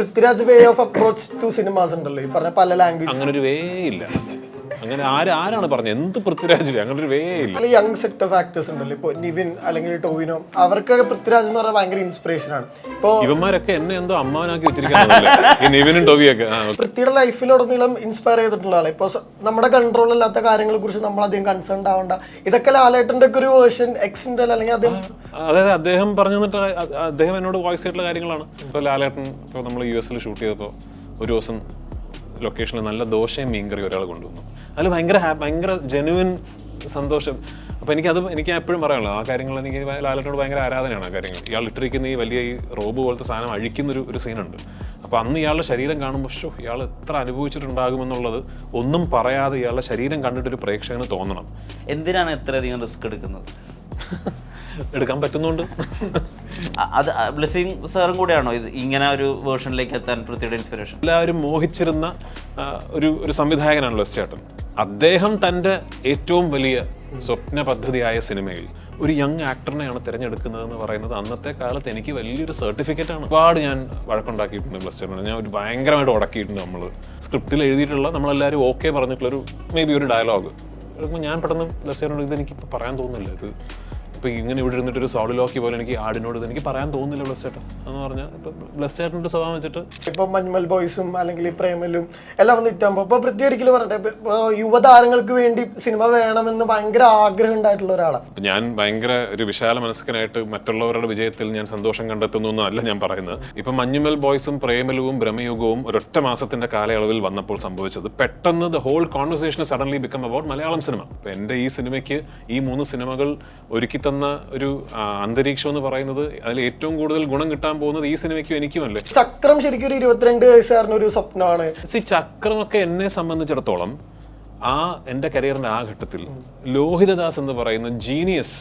Prithviraj way of approach to cinemas ഉണ്ടല്ലോ, ഈ പറഞ്ഞ പല ലാംഗ്വേജ്. അങ്ങനെ ഒരു വേ ഇല്ല. അങ്ങനെ ആരാണ് പറഞ്ഞത് എന്ത് പൃഥ്വിരാജ് അങ്ങനെ ഒരു വേ ഇല്ല. യങ് സെറ്റ് ഓഫ് ആക്ടേഴ്സ് ഉണ്ടല്ലോ, ഇപ്പൊ നിവിൻ അല്ലെങ്കിൽ ടോവിനോ, അവർക്കൊക്കെ പൃഥ്വിരാജ് എന്ന് പറഞ്ഞാൽ ഭയങ്കര ഇൻസ്പിറേഷൻ ആണ്. ഇപ്പൊ ഇവന്മാരൊക്കെ എന്നെ എന്തോ അമ്മാവനാക്കി വെച്ചിരിക്കാനല്ലേ ഈ നിവിനും ടോവിയൊക്കെ. പൃഥ്വിയുടെ ലൈഫിലുടനീളം ഇൻസ്പയർ ചെയ്തിട്ടുള്ള ആളെ. ഇപ്പൊ നമ്മുടെ കൺട്രോൾ അല്ലാത്ത കാര്യങ്ങളെ കുറിച്ച് നമ്മൾ അധികം കൺസേൺ ആവണ്ട. ഇതൊക്കെ ലാലേട്ടന്റെ ഒക്കെ ഒരു വേർഷൻ എക്സിന്റെ അല്ലെങ്കിൽ അദ്ദേഹം അതായത് അദ്ദേഹം പറഞ്ഞു തന്നിട്ട് അദ്ദേഹം എന്നോട് വോയിസ് ആയിട്ടുള്ള കാര്യങ്ങളാണ്. ഇപ്പോൾ ലാലേട്ടൻ ഇപ്പോൾ നമ്മൾ US ഷൂട്ട് ചെയ്തപ്പോൾ ഒരു ദിവസം ലൊക്കേഷനിൽ നല്ല ദോശയും മീൻകറി ഒരാൾ കൊണ്ടുവന്നു. അതിൽ ഭയങ്കര ജെനുവിൻ സന്തോഷം. അപ്പോൾ എനിക്ക് എപ്പോഴും പറയാനുള്ളത് ആ കാര്യങ്ങൾ. എനിക്ക് ലാലേട്ടനോട് ഭയങ്കര ആരാധനയാണ് ആ കാര്യങ്ങൾ. ഇയാൾ ഇട്ടിരിക്കുന്ന ഈ വലിയ ഈ റോബ് പോലത്തെ സാധനം അഴിക്കുന്നൊരു സീനുണ്ട്. അപ്പോൾ അന്ന് ഇയാളുടെ ശരീരം കാണുമ്പോൾ ഇയാൾ എത്ര അനുഭവിച്ചിട്ടുണ്ടാകുമെന്നുള്ളത് ഒന്നും പറയാതെ ഇയാളുടെ ശരീരം കണ്ടിട്ടൊരു പ്രേക്ഷകന് തോന്നണം. എന്തിനാണ് ഇത്രയധികം റിസ്ക് എടുക്കുന്നത്? എടുക്കാൻ പറ്റുന്നുണ്ട്. അത് ബ്ലെസ്സിങ് സാറും കൂടെയാണോ ഇത് ഇങ്ങനെ ഒരു വേർഷനിലേക്ക് എത്താൻ പൃഥ്വിയുടെ ഇൻസ്പിറേഷൻ? എല്ലാവരും മോഹിച്ചിരുന്ന ഒരു സംവിധായകനാണല്ലോ ചേട്ടൻ. അദ്ദേഹം തൻ്റെ ഏറ്റവും വലിയ സ്വപ്ന പദ്ധതിയായ സിനിമയിൽ ഒരു യങ് ആക്ടറിനെയാണ് തിരഞ്ഞെടുക്കുന്നതെന്ന് പറയുന്നത് അന്നത്തെ കാലത്ത് എനിക്ക് വലിയൊരു സർട്ടിഫിക്കറ്റാണ്. ഒരുപാട് ഞാൻ വഴക്കുണ്ടാക്കിയിട്ടുണ്ട് ബ്ലസ്റ്ററിനെ. ഞാൻ ഒരു ഭയങ്കരമായിട്ട് ഉടക്കിയിട്ടുണ്ട്. നമ്മൾ സ്ക്രിപ്റ്റിൽ എഴുതിയിട്ടുള്ള നമ്മളെല്ലാവരും ഓക്കെ പറഞ്ഞിട്ടുള്ളൊരു മേ ബി ഒരു ഡയലോഗ് ഞാൻ പെട്ടെന്ന് ബ്ലസ്റ്ററിനോട് ഇതെനിക്കിപ്പോൾ പറയാൻ തോന്നുന്നില്ല. ഇത് ഇപ്പോൾ ഇങ്ങനെ ഇവിടെ ഇരുന്നിട്ട് ഒരു സൗഡിലോക്കി പോലെ എനിക്ക് ആടിനോട് ഇതെനിക്ക് പറയാൻ തോന്നുന്നില്ല ബ്ലസ്റ്റേട്ടൻ എന്ന് പറഞ്ഞാൽ. ഇപ്പം ബ്ലസ്റ്റേട്ടൻ്റെ സ്വഭാവം വെച്ചിട്ട് ഇപ്പൊ മഞ്മൽ ബോയ്സും അല്ലെങ്കിൽ ഈ പ്രേമലും എല്ലാം വന്ന് ഇറ്റാകുമ്പോൾ ഇപ്പൊ പൃഥ്വി ഒരിക്കലും പറഞ്ഞിട്ട് യുവതാരങ്ങൾക്ക് വേണ്ടി സിനിമ വേണമെന്ന് ഭയങ്കര ആഗ്രഹം ഉണ്ടായിട്ടുള്ള ഒരാളാണ്. ഞാൻ ഭയങ്കര ഒരു വിശാല മനസ്കനായിട്ട് മറ്റുള്ളവരുടെ വിജയത്തിൽ ഞാൻ സന്തോഷം കണ്ടെത്തുന്നു എന്നല്ല ഞാൻ പറയുന്നത്. ഇപ്പം മഞ്ഞുമൽ ബോയ്സും പ്രേമലുവും ഭ്രമയുഗവും ഒരൊറ്റ മാസത്തിന്റെ കാലയളവിൽ വന്നപ്പോൾ സംഭവിച്ചത് പെട്ടെന്ന് the whole conversation suddenly become about Malayalam cinema. ഇപ്പം എൻ്റെ ഈ സിനിമയ്ക്ക് ഈ 3 സിനിമകൾ ഒരുക്കി തന്ന ഒരു അന്തരീക്ഷം എന്ന് പറയുന്നത് അതിൽ ഏറ്റവും കൂടുതൽ ഗുണം കിട്ടാൻ പോകുന്നത് ഈ സിനിമയ്ക്കും എനിക്കുമല്ലേ. ചക്രം ശരിക്കും ഒരു 22 വയസ്സുകാരന് ഒരു സ്വപ്നമാണ്. ചക്രമൊക്കെ എന്നെ സംബന്ധിച്ചിടത്തോളം എൻ്റെ കരിയറിന്റെ ആ ഘട്ടത്തിൽ ലോഹിതദാസ് എന്ന് പറയുന്ന ജീനിയസ്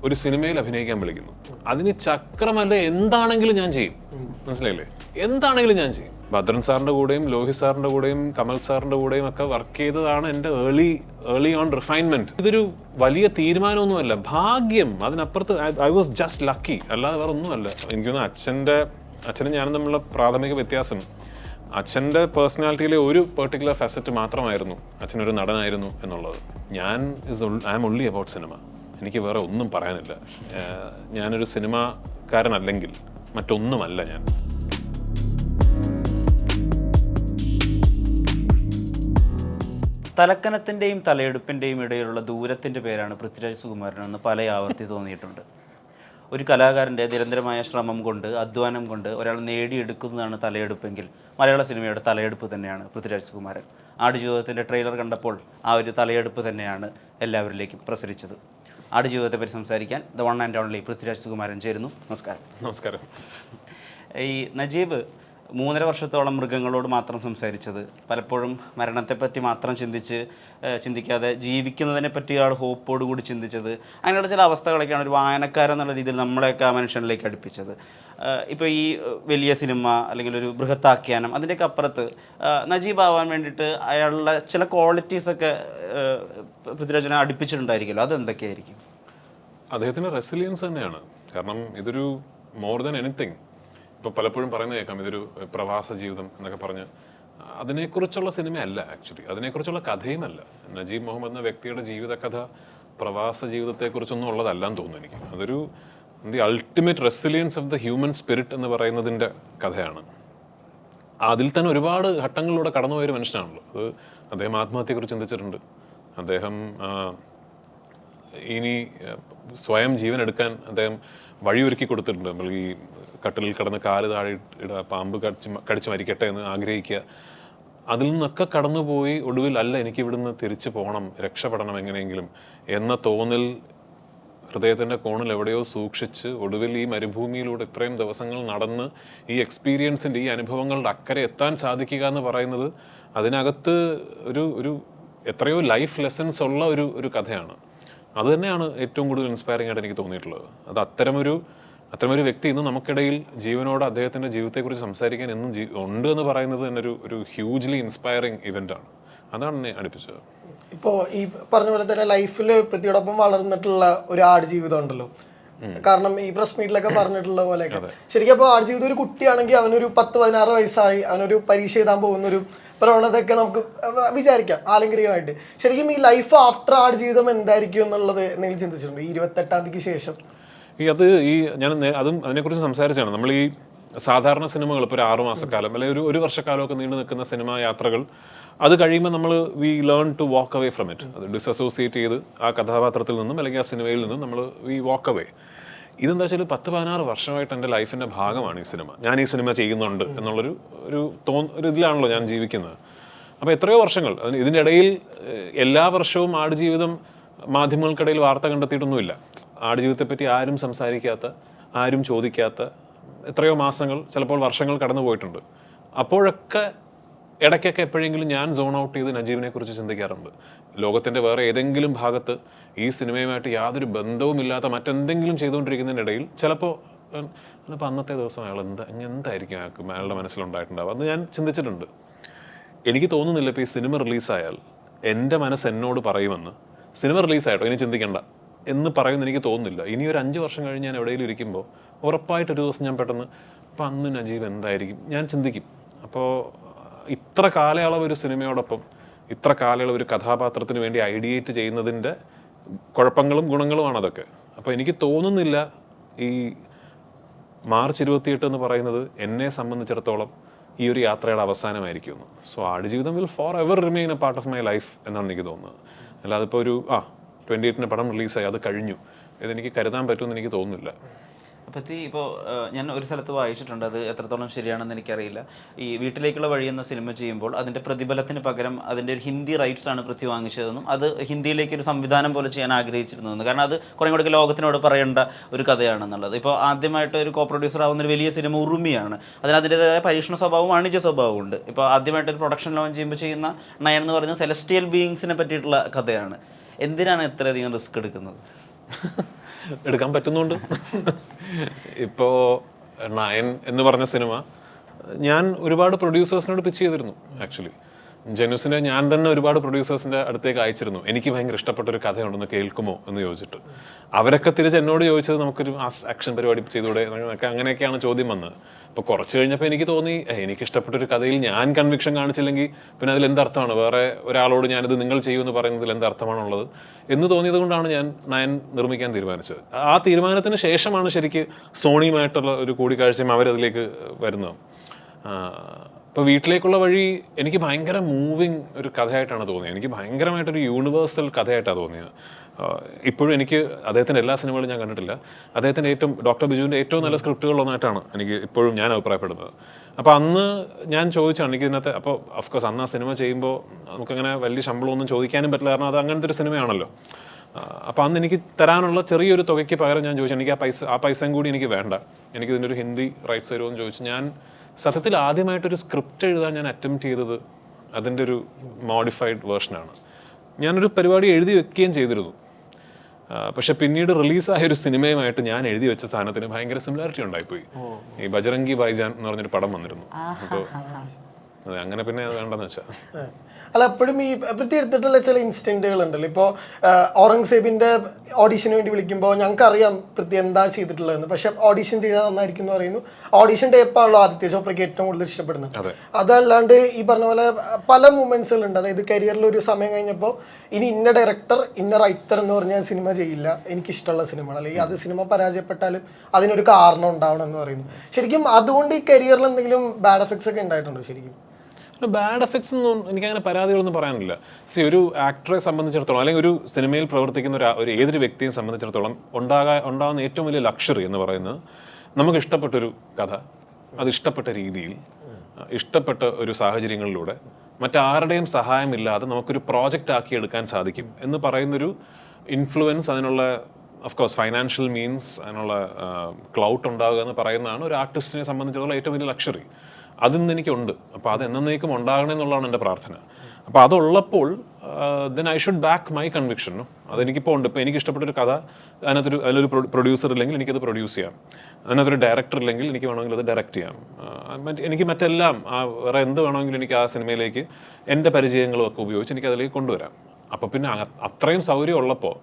ഒരു സിനിമയിൽ അഭിനയിക്കാൻ വിളിക്കുന്നു. അതിന് ചക്രമല്ല എന്താണെങ്കിലും ഞാൻ ചെയ്യും. മനസ്സിലായില്ലേ? എന്താണെങ്കിലും ഞാൻ ചെയ്യും. ഭദ്രൻ സാറിന്റെ കൂടെയും ലോഹിത് സാറിന്റെ കൂടെയും കമൽ സാറിന്റെ കൂടെയും ഒക്കെ വർക്ക് ചെയ്തതാണ് എൻ്റെ ഏർലി ഓൺ റിഫൈൻമെന്റ്. ഇതൊരു വലിയ തീരുമാനമൊന്നുമല്ല, ഭാഗ്യം. അതിനപ്പുറത്ത് ഐ വാസ് ജസ്റ്റ് ലക്കി, അല്ലാതെ വേറെ ഒന്നുമല്ല. എനിക്ക് തോന്നുന്നു അച്ഛനും ഞാനും തമ്മിലുള്ള പ്രാഥമിക വ്യത്യാസം അച്ഛൻ്റെ പേഴ്സണാലിറ്റിയിലെ ഒരു പെർട്ടിക്കുലർ ഫാസറ്റ് മാത്രമായിരുന്നു അച്ഛനൊരു നടനായിരുന്നു എന്നുള്ളത്. I am only about cinema. എനിക്ക് വേറെ ഒന്നും പറയാനില്ല. ഞാനൊരു സിനിമാക്കാരനല്ലെങ്കിൽ മറ്റൊന്നുമല്ല ഞാൻ. തലക്കനത്തിൻ്റെയും തലയെടുപ്പിൻ്റെയും ഇടയിലുള്ള ദൂരത്തിൻ്റെ പേരാണ് പൃഥ്വിരാജ് സുകുമാരനെന്ന് പല ആവർത്തി തോന്നിയിട്ടുണ്ട്. ഒരു കലാകാരൻ്റെ നിരന്തരമായ ശ്രമം കൊണ്ട്, അധ്വാനം കൊണ്ട് ഒരാൾ നേടിയെടുക്കുന്നതാണ് തലയെടുപ്പെങ്കിൽ മലയാള സിനിമയുടെ തലയെടുപ്പ് തന്നെയാണ് പൃഥ്വിരാജ് സുകുമാരൻ. ആടുജീവിതത്തിൻ്റെ ട്രെയിലർ കണ്ടപ്പോൾ ആ ഒരു തലയെടുപ്പ് തന്നെയാണ് എല്ലാവരിലേക്കും പ്രസരിച്ചത്. ആടുജീവിതത്തെ പറ്റി സംസാരിക്കാൻ the one and only Prithviraj Sukumaran ചേരുന്നു. നമസ്കാരം. നമസ്കാരം. ഈ നജീബ് 3.5 വർഷത്തോളം മൃഗങ്ങളോട് മാത്രം സംസാരിച്ചത്, പലപ്പോഴും മരണത്തെപ്പറ്റി മാത്രം ചിന്തിക്കാതെ ജീവിക്കുന്നതിനെ പറ്റി ആൾ ഹോപ്പോടുകൂടി ചിന്തിച്ചത്, അങ്ങനെയുള്ള ചില അവസ്ഥകളൊക്കെയാണ് ഒരു വായനക്കാരെന്നുള്ള രീതിയിൽ നമ്മളെയൊക്കെ ആ മനുഷ്യനിലേക്ക് അടുപ്പിച്ചത്. ഇപ്പോൾ ഈ വലിയ സിനിമ അല്ലെങ്കിൽ ഒരു ബൃഹത്താഖ്യാനം അതിൻ്റെയൊക്കെ അപ്പുറത്ത് നജീബ് ആവാൻ വേണ്ടിയിട്ട് അയാളുടെ ചില ക്വാളിറ്റീസൊക്കെ പൃഥ്വിരാജിനെ അടുപ്പിച്ചിട്ടുണ്ടായിരിക്കുമല്ലോ, അതെന്തൊക്കെയായിരിക്കും? അദ്ദേഹത്തിൻ്റെ റെസിലിയൻസ് തന്നെയാണ്. കാരണം ഇതൊരു മോർ ദാൻ എനിത്തിങ്. ഇപ്പോൾ പലപ്പോഴും പറയുന്നത് കേൾക്കാം ഇതൊരു പ്രവാസ ജീവിതം എന്നൊക്കെ പറഞ്ഞ്. അതിനെക്കുറിച്ചുള്ള സിനിമയല്ല ആക്ച്വലി, അതിനെക്കുറിച്ചുള്ള കഥയുമല്ല. നജീബ് മുഹമ്മദ് എന്ന വ്യക്തിയുടെ ജീവിതകഥ പ്രവാസ ജീവിതത്തെക്കുറിച്ചൊന്നും ഉള്ളതല്ലാന്ന് തോന്നുന്നു എനിക്ക്. അതൊരു the ultimate resilience of the human spirit എന്ന് പറയുന്നതിൻ്റെ കഥയാണ്. അതിൽ തന്നെ ഒരുപാട് ഘട്ടങ്ങളിലൂടെ കടന്നുപോയൊരു മനുഷ്യനാണല്ലോ. അത് അദ്ദേഹം ആത്മഹത്യയെക്കുറിച്ച് ചിന്തിച്ചിട്ടുണ്ട്. അദ്ദേഹം ഇനി സ്വയം ജീവൻ എടുക്കാൻ അദ്ദേഹം വഴിയൊരുക്കി കൊടുത്തിട്ടുണ്ട്. നമ്മൾ ഈ കട്ടിലിൽ കിടന്ന് കാല് താഴെ ഇടുക, പാമ്പ് കടിച്ച് മരിക്കട്ടെ എന്ന് ആഗ്രഹിക്കുക. അതിൽ നിന്നൊക്കെ കടന്നുപോയി ഒടുവിൽ അല്ല എനിക്ക് ഇവിടുന്ന് തിരിച്ചു പോകണം, രക്ഷപ്പെടണം എങ്ങനെയെങ്കിലും എന്ന തോന്നൽ ഹൃദയത്തിൻ്റെ കോണിൽ എവിടെയോ സൂക്ഷിച്ച് ഒടുവിൽ ഈ മരുഭൂമിയിലൂടെ ഇത്രയും ദിവസങ്ങൾ നടന്ന് ഈ എക്സ്പീരിയൻസിൻ്റെ ഈ അനുഭവങ്ങളുടെ അക്കരെ എത്താൻ സാധിക്കുക എന്ന് പറയുന്നത് അതിനകത്ത് ഒരു എത്രയോ ലൈഫ് ലെസൺസ് ഉള്ള ഒരു കഥയാണ്. അത് തന്നെയാണ് ഏറ്റവും കൂടുതൽ ഇൻസ്പയറിംഗ് ആയിട്ട് എനിക്ക് തോന്നിയിട്ടുള്ളത്. അത് അത്തരമൊരു വ്യക്തി ഇന്ന് നമുക്കിടയിൽ ജീവനോട് അദ്ദേഹത്തിൻ്റെ ജീവിതത്തെക്കുറിച്ച് സംസാരിക്കാൻ എന്നും ഉണ്ട് എന്ന് പറയുന്നത് തന്നെ ഒരു ഹ്യൂജ്ലി ഇൻസ്പയറിംഗ് ഇവൻ്റാണ്. അതാണ് എന്നെ അടുപ്പിച്ചത്. ഇപ്പോൾ ഈ പറഞ്ഞ പോലെ തന്നെ ലൈഫിൽ പൃഥ്വിയോടൊപ്പം വളർന്നിട്ടുള്ള ഒരു ആടുജീവിതം ഉണ്ടല്ലോ, കാരണം ഈ പ്രസ് മീറ്റിലൊക്കെ പറഞ്ഞിട്ടുള്ള പോലെയൊക്കെ ശരിക്കും അപ്പോൾ ആടുജീവിതം ഒരു കുട്ടിയാണെങ്കിൽ അവനൊരു 10-16 വയസ്സായി, അവനൊരു പരീക്ഷ എഴുതാൻ പോകുന്ന ഒരു പ്രവണതയൊക്കെ നമുക്ക് വിചാരിക്കാം ആലങ്കരികമായിട്ട്. ശരിക്കും ഈ ലൈഫ് ആഫ്റ്റർ ആടുജീവിതം എന്തായിരിക്കും എന്നുള്ളത് എന്തെങ്കിലും ചിന്തിച്ചിട്ടുണ്ടോ ഈ 28-ാം തീയതിക്ക് ശേഷം? ഞാൻ അതും അതിനെക്കുറിച്ച് സംസാരിച്ചാണ്. നമ്മൾ ഈ സാധാരണ സിനിമകൾ ഇപ്പോൾ ഒരു 6 മാസക്കാലം അല്ലെങ്കിൽ ഒരു വർഷക്കാലമൊക്കെ നീണ്ടു നിൽക്കുന്ന സിനിമാ യാത്രകൾ, അത് കഴിയുമ്പോൾ നമ്മൾ we learn to walk away from it. അത് ഡിസസോസിയേറ്റ് ചെയ്ത് ആ കഥാപാത്രത്തിൽ നിന്നും അല്ലെങ്കിൽ ആ സിനിമയിൽ നിന്നും നമ്മൾ വി വാക്ക് അവേ. ഇതെന്താ വെച്ചാൽ 10-16 വർഷമായിട്ട് എൻ്റെ ലൈഫിൻ്റെ ഭാഗമാണ് ഈ സിനിമ. ഞാൻ ഈ സിനിമ ചെയ്യുന്നുണ്ട് എന്നുള്ളൊരു ഒരു ഇതിലാണല്ലോ ഞാൻ ജീവിക്കുന്നത്. അപ്പോൾ എത്രയോ വർഷങ്ങൾ ഇതിൻ്റെ ഇടയിൽ എല്ലാ വർഷവും ആടുജീവിതം മാധ്യമങ്ങൾക്കിടയിൽ വാർത്ത കണ്ടെത്തിയിട്ടൊന്നുമില്ല. ആടുജീവിതത്തെപ്പറ്റി ആരും സംസാരിക്കാത്ത, ആരും ചോദിക്കാത്ത എത്രയോ മാസങ്ങൾ, ചിലപ്പോൾ വർഷങ്ങൾ കടന്നു പോയിട്ടുണ്ട്. അപ്പോഴൊക്കെ ഇടയ്ക്കൊക്കെ എപ്പോഴെങ്കിലും ഞാൻ സോൺ ഔട്ട് ചെയ്ത് നജീബിനെ കുറിച്ച് ചിന്തിക്കാറുണ്ട്. ലോകത്തിൻ്റെ വേറെ ഏതെങ്കിലും ഭാഗത്ത് ഈ സിനിമയുമായിട്ട് യാതൊരു ബന്ധവുമില്ലാത്ത മറ്റെന്തെങ്കിലും ചെയ്തുകൊണ്ടിരിക്കുന്നതിനിടയിൽ ചിലപ്പോൾ അന്നത്തെ ദിവസം അയാൾ എന്തായിരിക്കും അയാളുടെ മനസ്സിലുണ്ടായിട്ടുണ്ടാവുക എന്ന് ഞാൻ ചിന്തിച്ചിട്ടുണ്ട്. എനിക്ക് തോന്നുന്നില്ല ഇപ്പോൾ ഈ സിനിമ റിലീസായാൽ എൻ്റെ മനസ്സ് എന്നോട് പറയുമെന്ന്, സിനിമ റിലീസായിട്ടോ ഇനി ചിന്തിക്കേണ്ട എന്ന് പറയുമെന്ന് എനിക്ക് തോന്നുന്നില്ല. ഇനി ഒരു 5 വർഷം കഴിഞ്ഞ് ഞാൻ എവിടെയെങ്കിലും ഇരിക്കുമ്പോൾ ഉറപ്പായിട്ടൊരു ദിവസം ഞാൻ പെട്ടെന്ന് അപ്പോൾ അന്ന് നജീബ് എന്തായിരിക്കും ഞാൻ ചിന്തിക്കും. അപ്പോൾ ഇത്ര കാലയളവ് ഒരു സിനിമയോടൊപ്പം, ഇത്ര കാലയളവ് ഒരു കഥാപാത്രത്തിന് വേണ്ടി ഐഡിയേറ്റ് ചെയ്യുന്നതിൻ്റെ കുഴപ്പങ്ങളും ഗുണങ്ങളുമാണ് അതൊക്കെ. അപ്പോൾ എനിക്ക് തോന്നുന്നില്ല ഈ മാർച്ച് 28 എന്ന് പറയുന്നത് എന്നെ സംബന്ധിച്ചിടത്തോളം ഈ ഒരു യാത്രയുടെ അവസാനമായിരിക്കുമെന്ന്. So Aadujeevitham will forever remain a part of my life എന്നാണ് എനിക്ക് തോന്നുന്നത്. അല്ലാതെ ഇപ്പോൾ ഒരു 28 പടം റിലീസായി അത് കഴിഞ്ഞു ഇതെനിക്ക് കരുതാൻ പറ്റുമെന്ന് എനിക്ക് തോന്നുന്നില്ല. പറ്റി ഇപ്പോൾ ഞാൻ ഒരു സ്ഥലത്ത് വായിച്ചിട്ടുണ്ട്, അത് എത്രത്തോളം ശരിയാണെന്ന് എനിക്കറിയില്ല. ഈ വീട്ടിലേക്കുള്ള വഴി എന്ന സിനിമ ചെയ്യുമ്പോൾ അതിൻ്റെ പ്രതിഫലത്തിന് പകരം അതിൻ്റെ ഒരു ഹിന്ദി റൈറ്റ്സ് ആണ് പൃഥ്വി വാങ്ങിച്ചതെന്നും അത് ഹിന്ദിയിലേക്ക് ഒരു സംവിധാനം പോലെ ചെയ്യാൻ ആഗ്രഹിച്ചിരുന്നു. കാരണം അത് കുറേ കൂടി ലോകത്തിനോട് പറയേണ്ട ഒരു കഥയാണെന്നുള്ളത്. ഇപ്പോൾ ആദ്യമായിട്ട് ഒരു കോ പ്രൊഡ്യൂസർ ആവുന്ന ഒരു വലിയ സിനിമ ഉറുമിയാണ്. അതിൻ്റെതായ പരീക്ഷണ സ്വഭാവവും വാണിജ്യ സ്വഭാവവും ഉണ്ട്. ഇപ്പോൾ ആദ്യമായിട്ട് ഒരു പ്രൊഡക്ഷൻ ലോഞ്ച് ചെയ്യുമ്പോൾ ചെയ്യുന്ന നയൻ എന്ന് പറയുന്നത് സെലസ്റ്റിയൽ ബീയിങ്സിനെ പറ്റിയിട്ടുള്ള കഥയാണ്. എന്തിനാണ് ഇത്രയധികം റിസ്ക് എടുക്കുന്നത്? എടുക്കാൻ പറ്റുന്നുണ്ട്. ഇപ്പോൾ നയൻ എന്ന് പറഞ്ഞ സിനിമ ഞാൻ ഒരുപാട് പ്രൊഡ്യൂസേഴ്സിനോട് പിച്ച് ചെയ്തിരുന്നു. ആക്ച്വലി ജനുസിനെ ഞാൻ തന്നെ ഒരുപാട് പ്രൊഡ്യൂസേഴ്സിൻ്റെ അടുത്തേക്ക് അയച്ചിരുന്നു. എനിക്ക് ഭയങ്കര ഇഷ്ടപ്പെട്ടൊരു കഥയുണ്ടെന്ന് കേൾക്കുമോ എന്ന് ചോദിച്ചിട്ട്. അവരൊക്കെ തിരിച്ച് എന്നോട് ചോദിച്ചത് നമുക്കൊരു ആക്ഷൻ പരിപാടി ചെയ്തുകൂടെ എന്നൊക്കെ, അങ്ങനെയൊക്കെയാണ് ചോദ്യം വന്നത്. അപ്പോൾ കുറച്ച് കഴിഞ്ഞപ്പോൾ എനിക്ക് തോന്നി എനിക്കിഷ്ടപ്പെട്ടൊരു കഥയിൽ ഞാൻ കൺവിക്ഷൻ കാണിച്ചില്ലെങ്കിൽ പിന്നെ അതിൽ എന്തർത്ഥമാണ്, വേറെ ഒരാളോട് ഞാനിത് നിങ്ങൾ ചെയ്യുമെന്ന് പറയുന്നതിൽ എന്തർത്ഥമാണുള്ളത് എന്ന് തോന്നിയത് കൊണ്ടാണ് ഞാൻ നയൻ നിർമ്മിക്കാൻ തീരുമാനിച്ചത്. ആ തീരുമാനത്തിന് ശേഷമാണ് ശരിക്ക് സോണിയുമായിട്ടുള്ള ഒരു കൂടിക്കാഴ്ചയും അവരതിലേക്ക് വരുന്നത്. ഇപ്പോൾ വീട്ടിലേക്കുള്ള വഴി എനിക്ക് ഭയങ്കര മൂവിങ് ഒരു കഥയായിട്ടാണ് തോന്നിയത്. എനിക്ക് ഭയങ്കരമായിട്ടൊരു യൂണിവേഴ്സൽ കഥയായിട്ടാണ് തോന്നിയത്. ഇപ്പോഴും എനിക്ക് അദ്ദേഹത്തിൻ്റെ എല്ലാ സിനിമകളും ഞാൻ കണ്ടിട്ടില്ല. അദ്ദേഹത്തിൻ്റെ ഡോക്ടർ ബിജുവിൻ്റെ ഏറ്റവും നല്ല സ്ക്രിപ്റ്റുകളൊന്നായിട്ടാണ് എനിക്ക് ഇപ്പോഴും ഞാൻ അഭിപ്രായപ്പെടുന്നത്. അപ്പോൾ അന്ന് ഞാൻ ചോദിച്ചാണ് എനിക്ക് ഇതിനകത്ത്, അപ്പോൾ ഓഫ്കോഴ്സ് അന്ന് ആ സിനിമ ചെയ്യുമ്പോൾ നമുക്കങ്ങനെ വലിയ ശമ്പളമൊന്നും ചോദിക്കാനും പറ്റില്ല, കാരണം അത് അങ്ങനത്തെ ഒരു സിനിമയാണല്ലോ. അപ്പോൾ അന്ന് എനിക്ക് തരാനുള്ള ചെറിയൊരു തുകയ്ക്ക് പകരം ഞാൻ ചോദിച്ചു എനിക്ക് ആ പൈസയും കൂടി എനിക്ക് വേണ്ട, എനിക്കിതിൻ്റെ ഒരു ഹിന്ദി റൈറ്റ്സ് തരുമോ എന്ന് ചോദിച്ചു. ഞാൻ സത്യത്തിൽ ആദ്യമായിട്ടൊരു സ്ക്രിപ്റ്റ് എഴുതാൻ ഞാൻ അറ്റംപ്റ്റ് ചെയ്തത് അതിൻ്റെ ഒരു മോഡിഫൈഡ് വേർഷനാണ്. ഞാനൊരു പരിപാടി എഴുതി വെക്കുകയും ചെയ്തിരുന്നു. പക്ഷെ പിന്നീട് റിലീസായ ഒരു സിനിമയുമായിട്ട് ഞാൻ എഴുതി വെച്ച സാധനത്തിന് ഭയങ്കര സിമിലാരിറ്റി ഉണ്ടായിപ്പോയി. ഈ ബജറംഗി ഭായ്ജാൻ എന്ന് പറഞ്ഞൊരു പടം വന്നിരുന്നു. അപ്പോൾ അതെ, അങ്ങനെ പിന്നെ അത് വേണ്ടെന്ന് വെച്ചാൽ അല്ല, എപ്പോഴും ഈ പൃഥ്വി എടുത്തിട്ടുള്ള ചില ഇൻസിഡൻറ്റുകൾ ഉണ്ടല്ലോ. ഇപ്പോൾ ഔറംഗസേബിൻ്റെ ഓഡീഷന് വേണ്ടി വിളിക്കുമ്പോൾ ഞങ്ങൾക്കറിയാം പൃഥ്വി എന്താ ചെയ്തിട്ടുള്ളതെന്ന്, പക്ഷെ ഓഡീഷൻ ചെയ്താൽ നന്നായിരിക്കും എന്ന് പറയുന്നു. ഓഡീഷൻ ടേപ്പാണല്ലോ ആദിത്യ ചോപ്രയ്ക്ക് ഏറ്റവും കൂടുതൽ ഇഷ്ടപ്പെടുന്നത്. അതല്ലാണ്ട് ഈ പറഞ്ഞ പോലെ പല മൂമെന്റ്സുകളുണ്ട്. അതായത് കരിയറിൽ ഒരു സമയം കഴിഞ്ഞപ്പോൾ ഇനി ഇന്ന ഡയറക്ടർ ഇന്ന റൈറ്റർ എന്ന് പറഞ്ഞാൽ സിനിമ ചെയ്യില്ല, എനിക്കിഷ്ടമുള്ള സിനിമ, അല്ലെങ്കിൽ അത് സിനിമ പരാജയപ്പെട്ടാലും അതിനൊരു കാരണം ഉണ്ടാവണം എന്ന് പറയുന്നു. ശരിക്കും അതുകൊണ്ട് ഈ കരിയറിൽ എന്തെങ്കിലും ബാഡ് എഫക്ട്സ് ഒക്കെ ഉണ്ടായിട്ടുണ്ടോ? ശരിക്കും ബാഡ് എഫക്ട്സ് ഒന്നും എനിക്കങ്ങനെ പരാതികളൊന്നും പറയാനില്ല. ഒരു ആക്ടറെ സംബന്ധിച്ചിടത്തോളം അല്ലെങ്കിൽ ഒരു സിനിമയിൽ പ്രവർത്തിക്കുന്ന ഒരു ഏതൊരു വ്യക്തിയെ സംബന്ധിച്ചിടത്തോളം ഉണ്ടാകുന്ന ഏറ്റവും വലിയ ലക്ഷറി എന്ന് പറയുന്നത് നമുക്ക് ഇഷ്ടപ്പെട്ടൊരു കഥ, അത് ഇഷ്ടപ്പെട്ട രീതിയിൽ ഇഷ്ടപ്പെട്ട ഒരു സാഹചര്യങ്ങളിലൂടെ മറ്റാരുടെയും സഹായമില്ലാതെ നമുക്കൊരു പ്രോജക്റ്റ് ആക്കി എടുക്കാൻ സാധിക്കും എന്ന് പറയുന്നൊരു ഇൻഫ്ലുവൻസ്, അതിനുള്ള ഓഫ്കോഴ്സ് ഫൈനാൻഷ്യൽ മീൻസ്, അതിനുള്ള ക്ലൗട്ട് ഉണ്ടാകുക എന്ന് പറയുന്നതാണ് ഒരു ആർട്ടിസ്റ്റിനെ സംബന്ധിച്ചിടത്തോളം ഏറ്റവും വലിയ ലക്ഷറി. അതിന്ന് എനിക്കുണ്ട്. അപ്പോൾ അത് എന്നേക്കും ഉണ്ടാകണം എന്നുള്ളതാണ് എൻ്റെ പ്രാർത്ഥന. അപ്പോൾ അതുള്ളപ്പോൾ then I should back my conviction. അതെനിക്കിപ്പോൾ ഉണ്ട്. ഇപ്പോൾ എനിക്ക് ഇഷ്ടപ്പെട്ടൊരു കഥ, അതിലൊരു പ്രൊഡ്യൂസർ ഇല്ലെങ്കിൽ എനിക്കത് പ്രൊഡ്യൂസ് ചെയ്യാം, അതിനകത്തൊരു ഡയറക്ടർ ഇല്ലെങ്കിൽ എനിക്ക് വേണമെങ്കിൽ അത് ഡയറക്റ്റ് ചെയ്യാം, എനിക്ക് മറ്റെല്ലാം വേറെ എന്ത് വേണമെങ്കിലും എനിക്ക് ആ സിനിമയിലേക്ക് എൻ്റെ പരിചയങ്ങളും ഒക്കെ ഉപയോഗിച്ച് എനിക്ക് അതിലേക്ക് കൊണ്ടുവരാം. അപ്പോൾ പിന്നെ അത്രയും സൗകര്യം ഉള്ളപ്പോൾ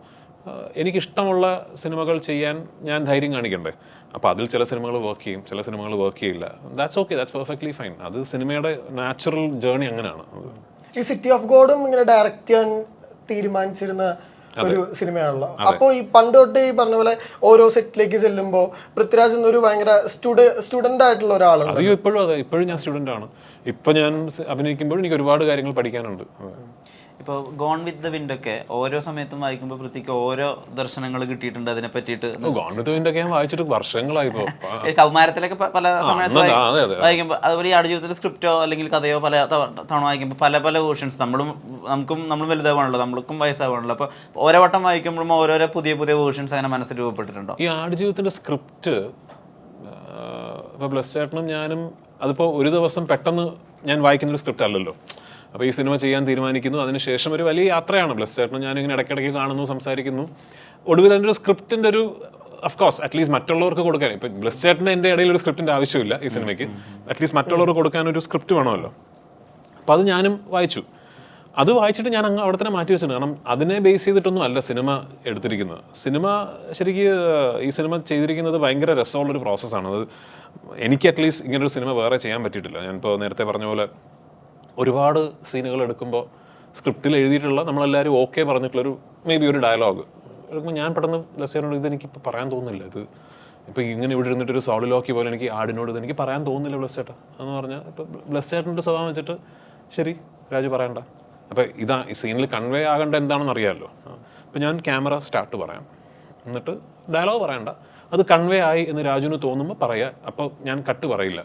എനിക്കിഷ്ടമുള്ള സിനിമകൾ ചെയ്യാൻ ഞാൻ ധൈര്യം കാണിക്കണ്ടേ. അപ്പോൾ അതിൽ ചില സിനിമകൾ വർക്ക് ചെയ്യും, ചില സിനിമകൾ വർക്ക് ചെയ്യില്ല. That's okay, that's perfectly fine. അത് സിനിമയുടെ നാച്ചുറൽ ജേർണി അങ്ങനെയാണ്. ഈ സിറ്റി ഓഫ് ഗോഡും ഇങ്ങനെ ഡയറക്റ്റ് ചെയ്യാൻ തീരുമാനിച്ചിരുന്ന ഒരു സിനിമയാണല്ലോ. അപ്പോൾ ഈ പണ്ട് തൊട്ട് ഈ പറഞ്ഞ പോലെ ഓരോ സെറ്റിലേക്ക് ചെല്ലുമ്പോൾ പൃഥ്വിരാജ് എന്നൊരു ഭയങ്കര സ്റ്റുഡന്റ് ആയിട്ടുള്ള ഒരാളാണ്. അയ്യോ, ഇപ്പോഴും അതെ, ഇപ്പോഴും ഞാൻ സ്റ്റുഡൻ്റ് ആണ്. ഇപ്പം ഞാൻ അഭിനയിക്കുമ്പോഴും എനിക്ക് ഒരുപാട് കാര്യങ്ങൾ പഠിക്കാനുണ്ട്. ഇപ്പോൾ ഗോൺ വിത്ത് ദ വിൻഡ് ഒക്കെ ഓരോ സമയത്തും വായിക്കുമ്പോൾ പൃഥ്വിക്ക് ഓരോ ദർശനങ്ങൾ കിട്ടിയിട്ടുണ്ട് അതിനെ പറ്റിയിട്ട്. ഗോൺ വിത്ത് ദ വിൻഡ് ഒക്കെ ഞാൻ വായിച്ചിട്ട് വർഷങ്ങളായി. ഇപ്പോൾ കൗമാരത്തിലൊക്കെ പല സമയത്ത് വായിക്കുമ്പോൾ, അതുപോലെ ഈ ആടുജീവിതത്തിലെ സ്ക്രിപ്റ്റോ അല്ലെങ്കിൽ കഥയോ പല തവണ വായിക്കുമ്പോൾ പല പല വേർഷൻസ് നമ്മളും വലുതാവാണല്ലോ, നമ്മൾക്കും വയസ്സാവാണല്ലോ. അപ്പോൾ ഓരോ വട്ടം വായിക്കുമ്പോഴും ഓരോരോ പുതിയ പുതിയ വേർഷൻസ് അങ്ങനെ മനസ്സിൽ രൂപപ്പെട്ടിട്ടുണ്ടോ? ഈ ആടുജീവിതത്തിന്റെ സ്ക്രിപ്റ്റ് ഇപ്പോൾ ബ്ലസ് ചേട്ടനും ഞാനും അതിപ്പോൾ ഒരു ദിവസം പെട്ടെന്ന് ഞാൻ വായിക്കുന്നൊരു സ്ക്രിപ്റ്റ് അല്ലല്ലോ. അപ്പോൾ ഈ സിനിമ ചെയ്യാൻ തീരുമാനിക്കുന്നു, അതിനുശേഷം ഒരു വലിയ യാത്രയാണ്. ബ്ലസ് ചേട്ടനും ഞാനിങ്ങനെ ഇടയ്ക്കിടയ്ക്ക് കാണുന്നു, സംസാരിക്കുന്നു. ഒടുവിൽ അതിൻ്റെ ഒരു സ്ക്രിപ്റ്റിൻ്റെ ഒരു അഫ്കോഴ്സ് അറ്റ്ലീസ്റ്റ് മറ്റുള്ളവർക്ക് കൊടുക്കാൻ, ഇപ്പം ബ്ലസ് ചേട്ടൻ്റെ എൻ്റെ ഇടയിൽ ഒരു സ്ക്രിപ്റ്റിൻ്റെ ആവശ്യമില്ല ഈ സിനിമയ്ക്ക്. അറ്റ്ലീസ്റ്റ് മറ്റുള്ളവർക്ക് കൊടുക്കാൻ ഒരു സ്ക്രിപ്റ്റ് വേണമല്ലോ. അപ്പോൾ അത് ഞാനും വായിച്ചു. അത് വായിച്ചിട്ട് ഞാൻ അങ്ങ് അവിടെ തന്നെ മാറ്റി വെച്ചിട്ടുണ്ട്. കാരണം അതിനെ ബേസ് ചെയ്തിട്ടൊന്നും അല്ല സിനിമ എടുത്തിരിക്കുന്നത്. സിനിമ ശരിക്കും ഈ സിനിമ ചെയ്തിരിക്കുന്നത് ഭയങ്കര രസമുള്ളൊരു പ്രോസസ്സാണ്. അത് എനിക്ക് അറ്റ്ലീസ്റ്റ് ഇങ്ങനൊരു സിനിമ വേറെ ചെയ്യാൻ പറ്റിയിട്ടില്ല. ഞാനിപ്പോൾ നേരത്തെ പറഞ്ഞ പോലെ ഒരുപാട് സീനുകൾ എടുക്കുമ്പോൾ സ്ക്രിപ്റ്റിൽ എഴുതിയിട്ടുള്ള നമ്മളെല്ലാവരും ഓക്കെ പറഞ്ഞിട്ടുള്ളൊരു മേ ബി ഒരു ഡയലോഗ് എടുക്കുമ്പോൾ ഞാൻ പെട്ടെന്ന് ബ്ലസ്സേറിനോട് ഇതെനിക്കിപ്പോൾ പറയാൻ തോന്നുന്നില്ല, ഇത് ഇപ്പോൾ ഇങ്ങനെ ഇവിടെ ഇരുന്നിട്ടൊരു സോളിലോക്കി പോലെ എനിക്ക് ആടിനോട് ഇതെനിക്ക് പറയാൻ തോന്നുന്നില്ല ബ്ലസ് ചേട്ടാ എന്ന് പറഞ്ഞാൽ, ഇപ്പോൾ ബ്ലസ് ചേട്ടൻ്റെ സ്വഭാവം വെച്ചിട്ട് ശരി രാജു പറയണ്ട, അപ്പോൾ ഇതാ ഈ സീനിൽ കൺവേ ആകേണ്ട എന്താണെന്ന് അറിയാമല്ലോ. അപ്പോൾ ഞാൻ ക്യാമറ സ്റ്റാർട്ട് പറയാം, എന്നിട്ട് ഡയലോഗ് പറയണ്ട, അത് കൺവേ ആയി എന്ന് രാജുവിന് തോന്നുമ്പോൾ പറയുക, അപ്പോൾ ഞാൻ കട്ട് പറയില്ല.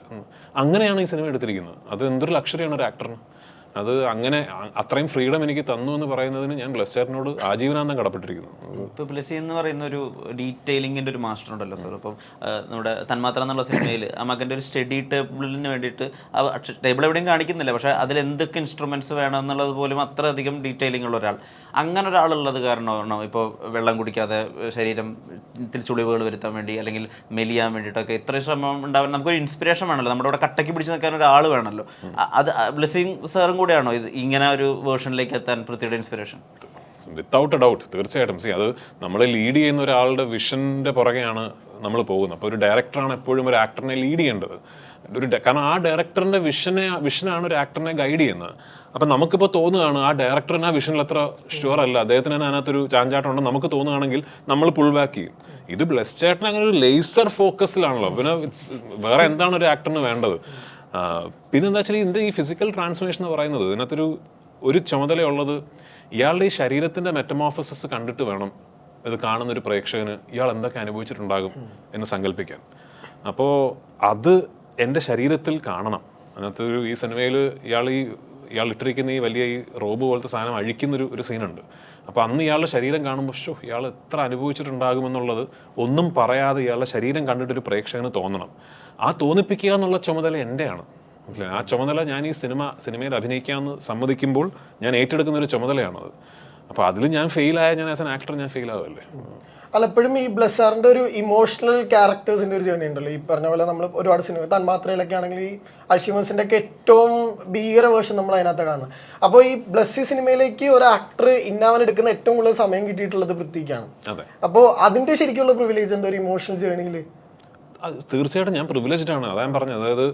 അങ്ങനെയാണ് ഈ സിനിമ എടുത്തിരിക്കുന്നത്. അത് എന്തൊരു ലക്ഷറിയാണ് ഒരു ആക്ടറിന്. അത് അങ്ങനെ അത്രയും ഫ്രീഡം എനിക്ക് തന്നു എന്ന് പറയുന്നതിന് ഞാൻ ബ്ലസ് ചേട്ടനോട് ആജീവനാന്തം കടപ്പെട്ടിരിക്കുന്നു. ഇപ്പോൾ ബ്ലസ്സി എന്ന് പറയുന്ന ഒരു ഡീറ്റെയിലിങ്ങിൻ്റെ ഒരു മാസ്റ്റർ ഉണ്ടല്ലോ സാർ. അപ്പം നമ്മുടെ തന്മാത്ര എന്നുള്ള സിനിമയിൽ ആ മകൻ്റെ ഒരു സ്റ്റഡി ടേബിളിന് വേണ്ടിയിട്ട് ടേബിൾ എവിടെയും കാണിക്കുന്നില്ല, പക്ഷേ അതിൽ എന്തൊക്കെ ഇൻസ്ട്രുമെൻറ്റ്സ് വേണം എന്നുള്ളത് പോലും അത്രയധികം ഡീറ്റെയിലിംഗ് ഉള്ള ഒരാൾ. അങ്ങനെ ഒരാളുള്ളത് കാരണമാണോ ഇപ്പോൾ വെള്ളം കുടിക്കാതെ ശരീരത്തിൽ ചുളിവുകൾ വരുത്താൻ വേണ്ടി അല്ലെങ്കിൽ മെലിയാൻ വേണ്ടിയിട്ടൊക്കെ ഇത്രയും ശ്രമം ഉണ്ടാവാൻ നമുക്കൊരു ഇൻസ്പിറേഷൻ വേണമല്ലോ, നമ്മുടെ ഇവിടെ കട്ടയ്ക്ക് പിടിച്ച് നിൽക്കാൻ ഒരാൾ വേണമല്ലോ. അത് ബ്ലെസ്സിങ് സാറും കൂടെയാണോ ഇത് ഇങ്ങനെ ഒരു വേർഷനിലേക്ക് എത്താൻ പൃഥ്വിയുടെ ഇൻസ്പിറേഷൻ? വിത്തൗട്ട് എ ഡൗട്ട്, തീർച്ചയായിട്ടും. അത് നമ്മൾ ലീഡ് ചെയ്യുന്ന ഒരാളുടെ വിഷൻ്റെ പുറകെയാണ് നമ്മൾ പോകുന്നത്. അപ്പോൾ ഒരു ഡയറക്ടറാണ് എപ്പോഴും ഒരു ആക്ടറിനെ ലീഡ് ചെയ്യേണ്ടത്. കാരണം ആ ഡയറക്ടറിൻ്റെ വിഷനാണ് ഒരു ആക്ടറിനെ ഗൈഡ് ചെയ്യുന്നത്. അപ്പം നമുക്കിപ്പോൾ തോന്നുകയാണ് ആ ഡയറക്ടറിന് ആ വിഷനിൽ അത്ര ഷുവർ അല്ല, അദ്ദേഹത്തിന് തന്നെ അതിനകത്തൊരു ചാഞ്ചാട്ടം ഉണ്ടെന്ന് നമുക്ക് തോന്നുകയാണെങ്കിൽ നമ്മൾ പുൾ ബാക്ക് ചെയ്യും. ഇത് ബ്ലസ് ചേട്ടൻ അങ്ങനെ ഒരു ലേസർ ഫോക്കസിലാണല്ലോ. പിന്നെ വേറെ എന്താണ് ഒരു ആക്ടറിന് വേണ്ടത്? പിന്നെ എന്താ വെച്ചാൽ ഇതിൻ്റെ ഈ ഫിസിക്കൽ ട്രാൻസ്ഫോർമേഷൻ എന്ന് പറയുന്നത് ഇതിനകത്തൊരു ചുമതലയുള്ളത് ഇയാളുടെ ഈ ശരീരത്തിൻ്റെ മെറ്റമോർഫോസിസ് കണ്ടിട്ട് വേണം ഇത് കാണുന്നൊരു പ്രേക്ഷകന് ഇയാൾ എന്തൊക്കെ അനുഭവിച്ചിട്ടുണ്ടാകും എന്ന് സങ്കല്പിക്കാൻ. അപ്പോൾ അത് എൻ്റെ ശരീരത്തിൽ കാണണം. അതിനകത്തൊരു ഈ സിനിമയിൽ ഇയാൾ ഇട്ടിരിക്കുന്ന ഈ വലിയ ഈ റോബ് പോലത്തെ സാധനം അഴിക്കുന്നൊരു സീനുണ്ട്. അപ്പോൾ അന്ന് ഇയാളുടെ ശരീരം കാണുമ്പോൾ ഇയാൾ എത്ര അനുഭവിച്ചിട്ടുണ്ടാകുമെന്നുള്ളത് ഒന്നും പറയാതെ ഇയാളുടെ ശരീരം കണ്ടിട്ടൊരു പ്രേക്ഷകന് തോന്നണം. ആ തോന്നിപ്പിക്കുക എന്നുള്ള ചുമതല എൻ്റെയാണ്. ആ ചുമതല ഞാൻ ഈ സിനിമയിൽ അഭിനയിക്കാമെന്ന് സമ്മതിക്കുമ്പോൾ ഞാൻ ഏറ്റെടുക്കുന്ന ഒരു ചുമതലയാണത്. അപ്പോൾ അതിൽ ഞാൻ ഫെയിലായ ഞാൻ ആസ് എൻ ആക്ടർ ഞാൻ ഫെയിൽ ആവുമല്ലേ. പലപ്പോഴും ഈ ബ്ലസ്സാറിൻ്റെ ഒരു ഇമോഷണൽ ക്യാരക്ടേഴ്സിൻ്റെ ഒരു ജേർണി ഉണ്ടല്ലോ. ഈ പറഞ്ഞ പോലെ നമ്മൾ ഒരുപാട് സിനിമ തന്മാത്രയിലൊക്കെ ആണെങ്കിൽ ഈ അൽഷിമേഴ്സിൻ്റെ ഒക്കെ ഏറ്റവും ഭീകര വേർഷൻ നമ്മൾ അതിനകത്ത് കാണുന്നത്. അപ്പോൾ ഈ ബ്ലസ്സി സിനിമയിലേക്ക് ഒരു ആക്ടർ ഇന്നാവാൻ എടുക്കുന്ന ഏറ്റവും കൂടുതൽ സമയം കിട്ടിയിട്ടുള്ളത് പൃഥ്വിക്കാണ്. അപ്പോൾ അതിൻ്റെ ശരിക്കുള്ള പ്രിവിലേജ് എന്താ ഒരു ഇമോഷണൽ ജേർണിയിൽ? തീർച്ചയായിട്ടും ഞാൻ പ്രിവിലേജ്ഡ് ആണ്. അതാ ഞാൻ പറഞ്ഞത്. അതായത്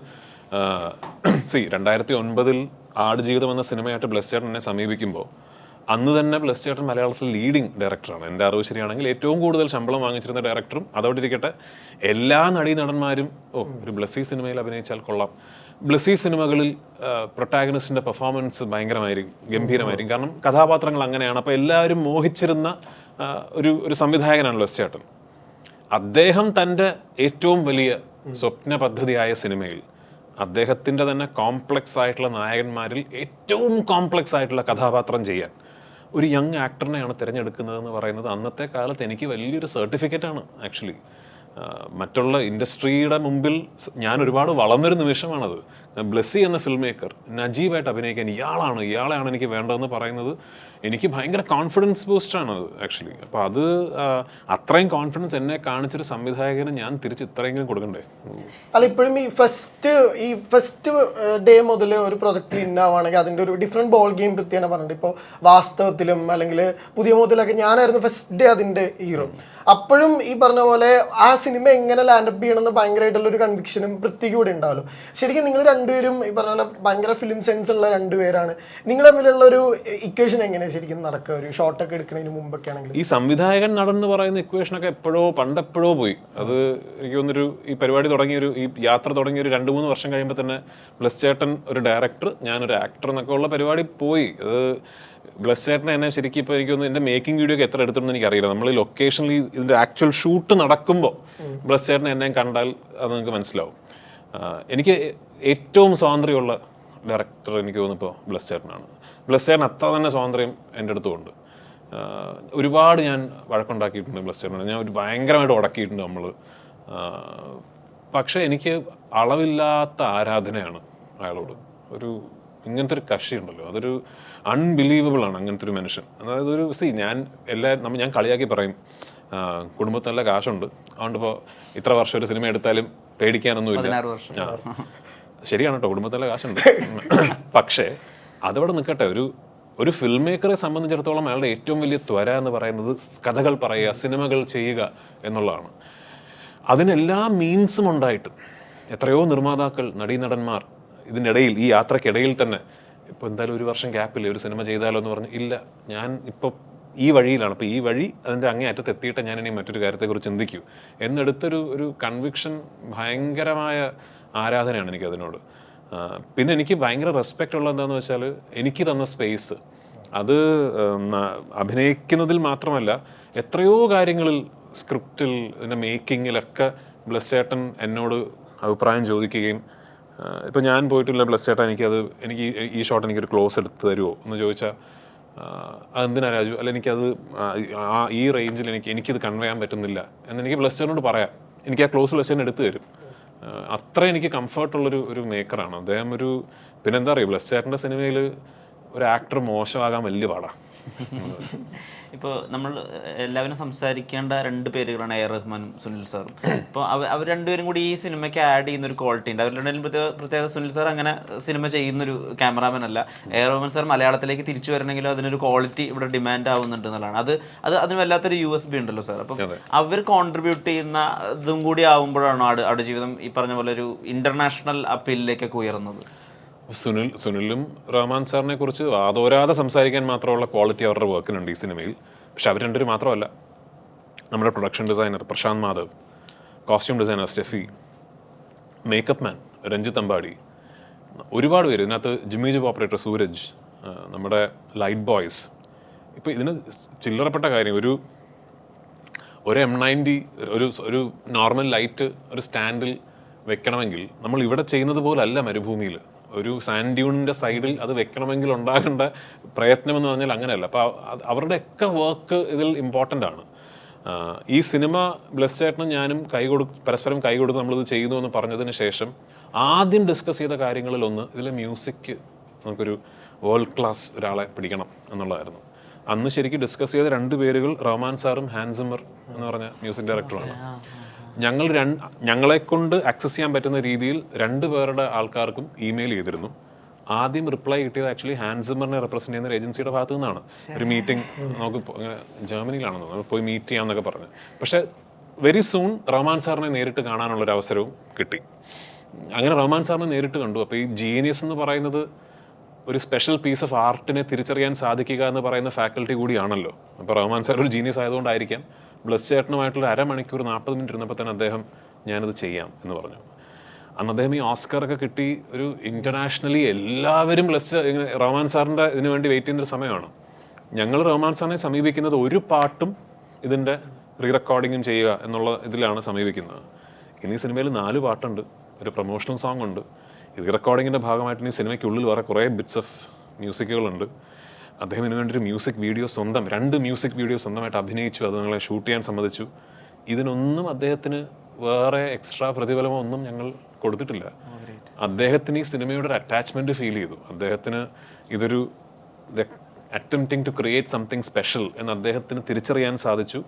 2009 ആടുജീവിതം എന്ന സിനിമയായിട്ട് ബ്ലസ് ചേട്ടൻ എന്നെ സമീപിക്കുമ്പോൾ അന്ന് തന്നെ ബ്ലസ് ചേട്ടൻ മലയാളത്തിൽ ലീഡിങ് ഡയറക്ടറാണ്. എൻ്റെ അറിവ് ശരിയാണെങ്കിൽ ഏറ്റവും കൂടുതൽ ശമ്പളം വാങ്ങിച്ചിരുന്ന ഡയറക്ടറും. അതോടെ ഇരിക്കട്ടെ, എല്ലാ നടീനടന്മാരും ഒരു ബ്ലസ്സി സിനിമയിൽ അഭിനയിച്ചാൽ കൊള്ളാം. ബ്ലസ്സി സിനിമകളിൽ പ്രൊട്ടാഗണിസ്റ്റിൻ്റെ പെർഫോമൻസ് ഗംഭീരമായിരിക്കും. കാരണം കഥാപാത്രങ്ങൾ അങ്ങനെയാണ്. അപ്പോൾ എല്ലാവരും മോഹിച്ചിരുന്ന ഒരു സംവിധായകനാണ് ബ്ലസ് ചേട്ടൻ. അദ്ദേഹം തൻ്റെ ഏറ്റവും വലിയ സ്വപ്ന പദ്ധതിയായ സിനിമയിൽ അദ്ദേഹത്തിൻ്റെ തന്നെ കോംപ്ലക്സ് ആയിട്ടുള്ള നായകന്മാരിൽ ഏറ്റവും കോംപ്ലക്സ് ആയിട്ടുള്ള കഥാപാത്രം ചെയ്യാൻ ഒരു യങ് ആക്ടറിനെയാണ് തിരഞ്ഞെടുക്കുന്നതെന്ന് പറയുന്നത് അന്നത്തെ കാലത്ത് എനിക്ക് വലിയൊരു സർട്ടിഫിക്കറ്റാണ് ആക്ച്വലി. മറ്റുള്ള ഇൻഡസ്ട്രിയുടെ മുമ്പിൽ ഞാൻ ഒരുപാട് വളർന്നൊരു നിമിഷമാണത്. ബ്ലെസ്സി എന്ന ഫിൽം മേക്കർ നജീബായിട്ട് അഭിനയിക്കാൻ ഇയാളെയാണ് എനിക്ക് വേണ്ടതെന്ന് പറയുന്നത് എനിക്ക് ഭയങ്കര കോൺഫിഡൻസ് ബൂസ്റ്ററാണ് അത് ആക്ച്വലി. അപ്പോൾ അത് അത്രയും കോൺഫിഡൻസ് എന്നെ കാണിച്ചൊരു സംവിധായകന് ഞാൻ തിരിച്ച് ഇത്രയെങ്കിലും കൊടുക്കണ്ടേ? അല്ല, ഇപ്പോഴും ഈ ഫസ്റ്റ് ഡേ മുതൽ ഒരു പ്രൊജക്റ്റ് ഇന്നാവുകയാണെങ്കിൽ അതിൻ്റെ ഒരു ഡിഫറെൻറ്റ് ബോൾ ഗെയിം വൃത്തിയാണ് പറഞ്ഞിട്ട്. ഇപ്പോൾ വാസ്തവത്തിലും അല്ലെങ്കിൽ പുതിയ മുതലൊക്കെ ഞാനായിരുന്നു ഫസ്റ്റ് ഡേ അതിൻ്റെ ഹീറോ. അപ്പോഴും ഈ പറഞ്ഞ പോലെ ആ സിനിമ എങ്ങനെ ലാൻഡപ്പ് ചെയ്യണമെന്ന് ഭയങ്കരമായിട്ടുള്ള ഒരു കൺവിക്ഷനും വൃത്തിക്ക് കൂടി ഉണ്ടാവല്ലോ. ശരിക്കും നിങ്ങൾ രണ്ടുപേരും ഈ പറഞ്ഞ പോലെ ഭയങ്കര ഫിലിം സെൻസ് ഉള്ള രണ്ടുപേരാണ്. നിങ്ങൾ തമ്മിലുള്ള ഒരു ഇക്വേഷൻ എങ്ങനെയാണ് ശരിക്കും നടക്കുക ഒരു ഷോട്ടൊക്കെ എടുക്കുന്നതിന് മുമ്പൊക്കെ ആണെങ്കിൽ? ഈ സംവിധായകൻ നടൻ എന്ന് പറയുന്ന ഇക്വേഷനൊക്കെ പണ്ടെപ്പോഴോ പോയി. അത് എനിക്ക് തോന്നുന്നൊരു ഈ പരിപാടി തുടങ്ങിയൊരു ഈ യാത്ര തുടങ്ങിയൊരു 2-3 വർഷം കഴിയുമ്പോൾ തന്നെ ബ്ലെസ് ചേട്ടൻ ഒരു ഡയറക്ടർ, ഞാനൊരു ആക്ടർ എന്നൊക്കെ ഉള്ള പരിപാടി പോയി. അത് ബ്ലെസ് ചേട്ടനെ എന്നെ ശരിക്കും ഇപ്പോൾ എനിക്ക് തോന്നുന്നു എൻ്റെ മേക്കിംഗ് വീഡിയോ ഒക്കെ എത്ര എടുത്തിട്ടുണ്ടെന്ന് എനിക്കറിയില്ല. നമ്മൾ ഈ ലൊക്കേഷനിൽ ഇതിൻ്റെ ആക്ച്വൽ ഷൂട്ട് നടക്കുമ്പോൾ ബ്ലെസ് ചേട്ടനെ എന്നെ കണ്ടാൽ അത് നിങ്ങൾക്ക് മനസ്സിലാവും. എനിക്ക് ഏറ്റവും സ്വാതന്ത്ര്യമുള്ള ഡയറക്ടർ എനിക്ക് തോന്നുന്നു ഇപ്പോൾ ബ്ലെസ് ചേട്ടനാണ്. ബ്ലെസ് ചേട്ടൻ അത്ര തന്നെ സ്വാതന്ത്ര്യം എൻ്റെ അടുത്തുമുണ്ട്. ഒരുപാട് ഞാൻ വഴക്കുണ്ടാക്കിയിട്ടുണ്ട് ബ്ലെസ് ചേട്ടനോട്, ഞാൻ ഭയങ്കരമായിട്ട് ഉടക്കിയിട്ടുണ്ട് നമ്മൾ. പക്ഷേ എനിക്ക് അളവില്ലാത്ത ആരാധനയാണ് അയാളോട്. ഇങ്ങനത്തെ ഒരു കക്ഷി ഉണ്ടല്ലോ, അതൊരു അൺബിലീവബിൾ ആണ് അങ്ങനത്തെ ഒരു മനുഷ്യൻ. അതായത് ഞാൻ കളിയാക്കി പറയും, കുടുംബത്തിൽ നല്ല കാശുണ്ട്, അതുകൊണ്ട് ഇപ്പോൾ ഇത്ര വർഷം ഒരു സിനിമ എടുത്താലും പേടിക്കാനൊന്നുമില്ല. ശരിയാണ് കേട്ടോ, കുടുംബത്തിൽ നല്ല കാശുണ്ട്. പക്ഷേ അതവിടെ നിൽക്കട്ടെ, ഒരു ഫിൽം മേക്കറെ സംബന്ധിച്ചിടത്തോളം അയാളുടെ ഏറ്റവും വലിയ ത്വര എന്ന് പറയുന്നത് കഥകൾ പറയുക, സിനിമകൾ ചെയ്യുക എന്നുള്ളതാണ്. അതിനെല്ലാ മീൻസും ഉണ്ടായിട്ട് എത്രയോ നിർമ്മാതാക്കൾ, നടീനടന്മാർ ഇതിനിടയിൽ, ഈ യാത്രക്കിടയിൽ തന്നെ ഇപ്പോൾ എന്തായാലും 1 വർഷം ഗ്യാപ്പില്ലേ ഒരു സിനിമ ചെയ്താലോ എന്ന് പറഞ്ഞു, ഇല്ല ഞാൻ ഇപ്പോൾ ഈ വഴിയിലാണ്, അപ്പോൾ ഈ വഴി അതിൻ്റെ അങ്ങേ അറ്റത്ത് എത്തിയിട്ട് ഞാൻ ഇനി മറ്റൊരു കാര്യത്തെക്കുറിച്ച് ചിന്തിക്കൂ എന്നെടുത്തൊരു കൺവിക്ഷൻ, ഭയങ്കരമായ ആരാധനയാണ് എനിക്കതിനോട്. പിന്നെ എനിക്ക് ഭയങ്കര റെസ്പെക്റ്റ് ഉള്ളത് എന്താണെന്ന് വെച്ചാൽ എനിക്ക് തന്ന സ്പേസ്, അത് അഭിനയിക്കുന്നതിൽ മാത്രമല്ല എത്രയോ കാര്യങ്ങളിൽ, സ്ക്രിപ്റ്റിൽ, ഇതിൻ്റെ മേക്കിങ്ങിലൊക്കെ ബ്ലെസ് ചേട്ടൻ എന്നോട് അഭിപ്രായം ചോദിക്കുകയും, ഇപ്പോൾ ഞാൻ പോയിട്ടില്ല ബ്ലെസ് ചേട്ടൻ എനിക്ക് ഈ ഷോട്ട് എനിക്കൊരു ക്ലോസ് എടുത്ത് തരുമോ എന്ന് ചോദിച്ചാൽ അതെന്തിനാ രാജു, അല്ല എനിക്കത് ഈ റേഞ്ചിൽ എനിക്കിത് കൺവേ ചെയ്യാൻ പറ്റുന്നില്ല എന്നെനിക്ക് ബ്ലെസ് ചേട്ടനോട് പറയാം. എനിക്ക് ആ ക്ലോസ് ബ്ലെസ് ചേട്ടൻ എടുത്തു തരും. അത്ര എനിക്ക് കംഫർട്ടുള്ളൊരു മേക്കറാണ് അദ്ദേഹം. പിന്നെന്താ പറയുക, ബ്ലെസ് ചേട്ടൻ്റെ സിനിമയിൽ ഒരു ആക്ടർ മോശമാകാൻ വലിയ പാടാണ്. ഇപ്പോൾ നമ്മൾ എല്ലാവരും സംസാരിക്കേണ്ട 2 പേരുകളാണ് എ റഹ്മാനും സുനിൽ സാറും. ഇപ്പോൾ അവർ രണ്ടുപേരും കൂടി ഈ സിനിമയ്ക്ക് ആഡ് ചെയ്യുന്ന ഒരു ക്വാളിറ്റി ഉണ്ട്. അവരുടെ പ്രത്യേകത, സുനിൽ സാർ അങ്ങനെ സിനിമ ചെയ്യുന്നൊരു ക്യാമറാമാൻ അല്ല. എ റഹ്മാൻ സാർ മലയാളത്തിലേക്ക് തിരിച്ചു വരണമെങ്കിലും അതിനൊരു ക്വാളിറ്റി ഇവിടെ ഡിമാൻഡ് ആവുന്നുണ്ട് എന്നുള്ളതാണ്. അതിന് വല്ലാത്തൊരു USB ഉണ്ടല്ലോ സാർ. അപ്പം അവർ കോൺട്രിബ്യൂട്ട് ചെയ്യുന്ന ഇതും കൂടി ആവുമ്പോഴാണോ ആടുജീവിതം ഈ പറഞ്ഞ പോലെ ഒരു ഇന്റർനാഷണൽ അപ്പീലിലേക്കൊക്കെ ഉയർന്നത്? സുനിലും റഹ്മാൻ സാറിനെ കുറിച്ച് വാതോരാതെ സംസാരിക്കാൻ മാത്രമുള്ള ക്വാളിറ്റി അവരുടെ വർക്കിനുണ്ട് ഈ സിനിമയിൽ. പക്ഷെ അവർ രണ്ടുപേരും മാത്രമല്ല, നമ്മുടെ production designer Prashanth Madhav, costume designer Stephy, makeup man Ranjith Ambadi, ഒരുപാട് പേര് ഇതിനകത്ത്, ജിമ്മി ഓപ്പറേറ്റർ സൂരജ്, നമ്മുടെ ലൈറ്റ് ബോയ്സ്. ഇപ്പോൾ ഇതിന് ചില്ലറപ്പെട്ട കാര്യം, ഒരു M90 ഒരു നോർമൽ ലൈറ്റ് ഒരു സ്റ്റാൻഡിൽ വെക്കണമെങ്കിൽ നമ്മൾ ഇവിടെ ചെയ്യുന്നത് പോലല്ല മരുഭൂമിയിൽ. ഒരു സാൻഡ് ഡ്യൂണിൻ്റെ സൈഡിൽ അത് വെക്കണമെങ്കിൽ ഉണ്ടാകേണ്ട പ്രയത്നം എന്ന് പറഞ്ഞാൽ അങ്ങനെയല്ല. അപ്പോൾ അവരുടെയൊക്കെ വർക്ക് ഇതിൽ ഇമ്പോർട്ടൻ്റ് ആണ്. ഈ സിനിമ ബ്ലെസ് ചേട്ടനും ഞാനും പരസ്പരം കൈ കൊടുത്ത് നമ്മളിത് ചെയ്യുന്നു എന്ന് പറഞ്ഞതിന് ശേഷം ആദ്യം ഡിസ്കസ് ചെയ്ത കാര്യങ്ങളിലൊന്ന് ഇതിലെ മ്യൂസിക്, നമുക്കൊരു വേൾഡ് ക്ലാസ് ഒരാളെ പിടിക്കണം എന്നുള്ളതായിരുന്നു. അന്ന് ശരിക്കും ഡിസ്കസ് ചെയ്ത 2 പേരുകൾ റഹ്മാൻ സാറും ഹാൻസ് സിമ്മർ എന്ന് പറഞ്ഞ മ്യൂസിക് ഡയറക്ടറുമാണ്. ഞങ്ങളെ കൊണ്ട് ആക്സസ് ചെയ്യാൻ പറ്റുന്ന രീതിയിൽ 2 പേരുടെ ആൾക്കാർക്കും ഇമെയിൽ ചെയ്തിരുന്നു. ആദ്യം റിപ്ലൈ കിട്ടിയത് ആക്ച്വലി ഹാൻസ് സിമ്മറിനെ റെപ്രസെന്റ് ചെയ്യുന്ന ഒരു ഏജൻസിയുടെ ഭാഗത്തു നിന്നാണ്. ഒരു മീറ്റിംഗ് നമുക്ക് ജർമ്മനിയിലാണെന്ന് തോന്നുന്നു, പോയി മീറ്റ് ചെയ്യാമെന്നൊക്കെ പറഞ്ഞു. പക്ഷേ വെരി സൂൺ റഹ്മാൻ സാറിനെ നേരിട്ട് കാണാനുള്ളൊരു അവസരവും കിട്ടി. അങ്ങനെ റഹ്മാൻ സാറിനെ നേരിട്ട് കണ്ടു. അപ്പോൾ ഈ ജീനിയസ് എന്ന് പറയുന്നത് ഒരു സ്പെഷ്യൽ പീസ് ഓഫ് ആർട്ടിനെ തിരിച്ചറിയാൻ സാധിക്കുക എന്ന് പറയുന്ന ഫാക്കൽറ്റി കൂടിയാണല്ലോ. അപ്പോൾ റഹ്മാൻ സാർ ഒരു ജീനിയസ് ആയതുകൊണ്ടായിരിക്കാം ബ്ലെസ് ചേട്ടനുമായിട്ടുള്ള 1/2 മണിക്കൂർ 40 മിനിറ്റ് ഇരുന്നപ്പോൾ തന്നെ അദ്ദേഹം ഞാനിത് ചെയ്യാം എന്ന് പറഞ്ഞു. അന്ന് അദ്ദേഹം ഈ ഓസ്കറൊക്കെ കിട്ടി ഒരു ഇന്റർനാഷണലി എല്ലാവരും റഹ്മാൻ സാറിൻ്റെ ഇതിനു വേണ്ടി വെയിറ്റ് ചെയ്യുന്നൊരു സമയമാണ്. ഞങ്ങൾ റഹ്മാൻ സാറിനെ സമീപിക്കുന്നത് ഒരു പാട്ടും ഇതിൻ്റെ റീ റെക്കോർഡിങ്ങും ചെയ്യുക എന്നുള്ള ഇതിലാണ് സമീപിക്കുന്നത്. ഇനി സിനിമയിൽ 4 പാട്ടുണ്ട്, ഒരു പ്രൊമോഷണൽ സോങ് ഉണ്ട്. റീ റെക്കോർഡിങ്ങിൻ്റെ ഭാഗമായിട്ട് ഈ സിനിമയ്ക്കുള്ളിൽ വേറെ കുറേ ബിറ്റ്സ് ഓഫ് മ്യൂസിക്കുകളുണ്ട്. അദ്ദേഹം ഇതിനു വേണ്ടി ഒരു മ്യൂസിക് വീഡിയോ 2 മ്യൂസിക് വീഡിയോ സ്വന്തമായിട്ട് അഭിനയിച്ചു, അത് ഞങ്ങളെ ഷൂട്ട് ചെയ്യാൻ സമ്മതിച്ചു. ഇതിനൊന്നും അദ്ദേഹത്തിന് വേറെ എക്സ്ട്രാ പ്രതിഫലമോ ഒന്നും ഞങ്ങൾ കൊടുത്തിട്ടില്ല. അദ്ദേഹത്തിന് ഈ സിനിമയോട് ഒരു അറ്റാച്ച്മെന്റ് ഫീൽ ചെയ്തു. അദ്ദേഹത്തിന് ഇതൊരു attempting to create something special എന്ന് അദ്ദേഹത്തിന് തിരിച്ചറിയാൻ സാധിച്ചു.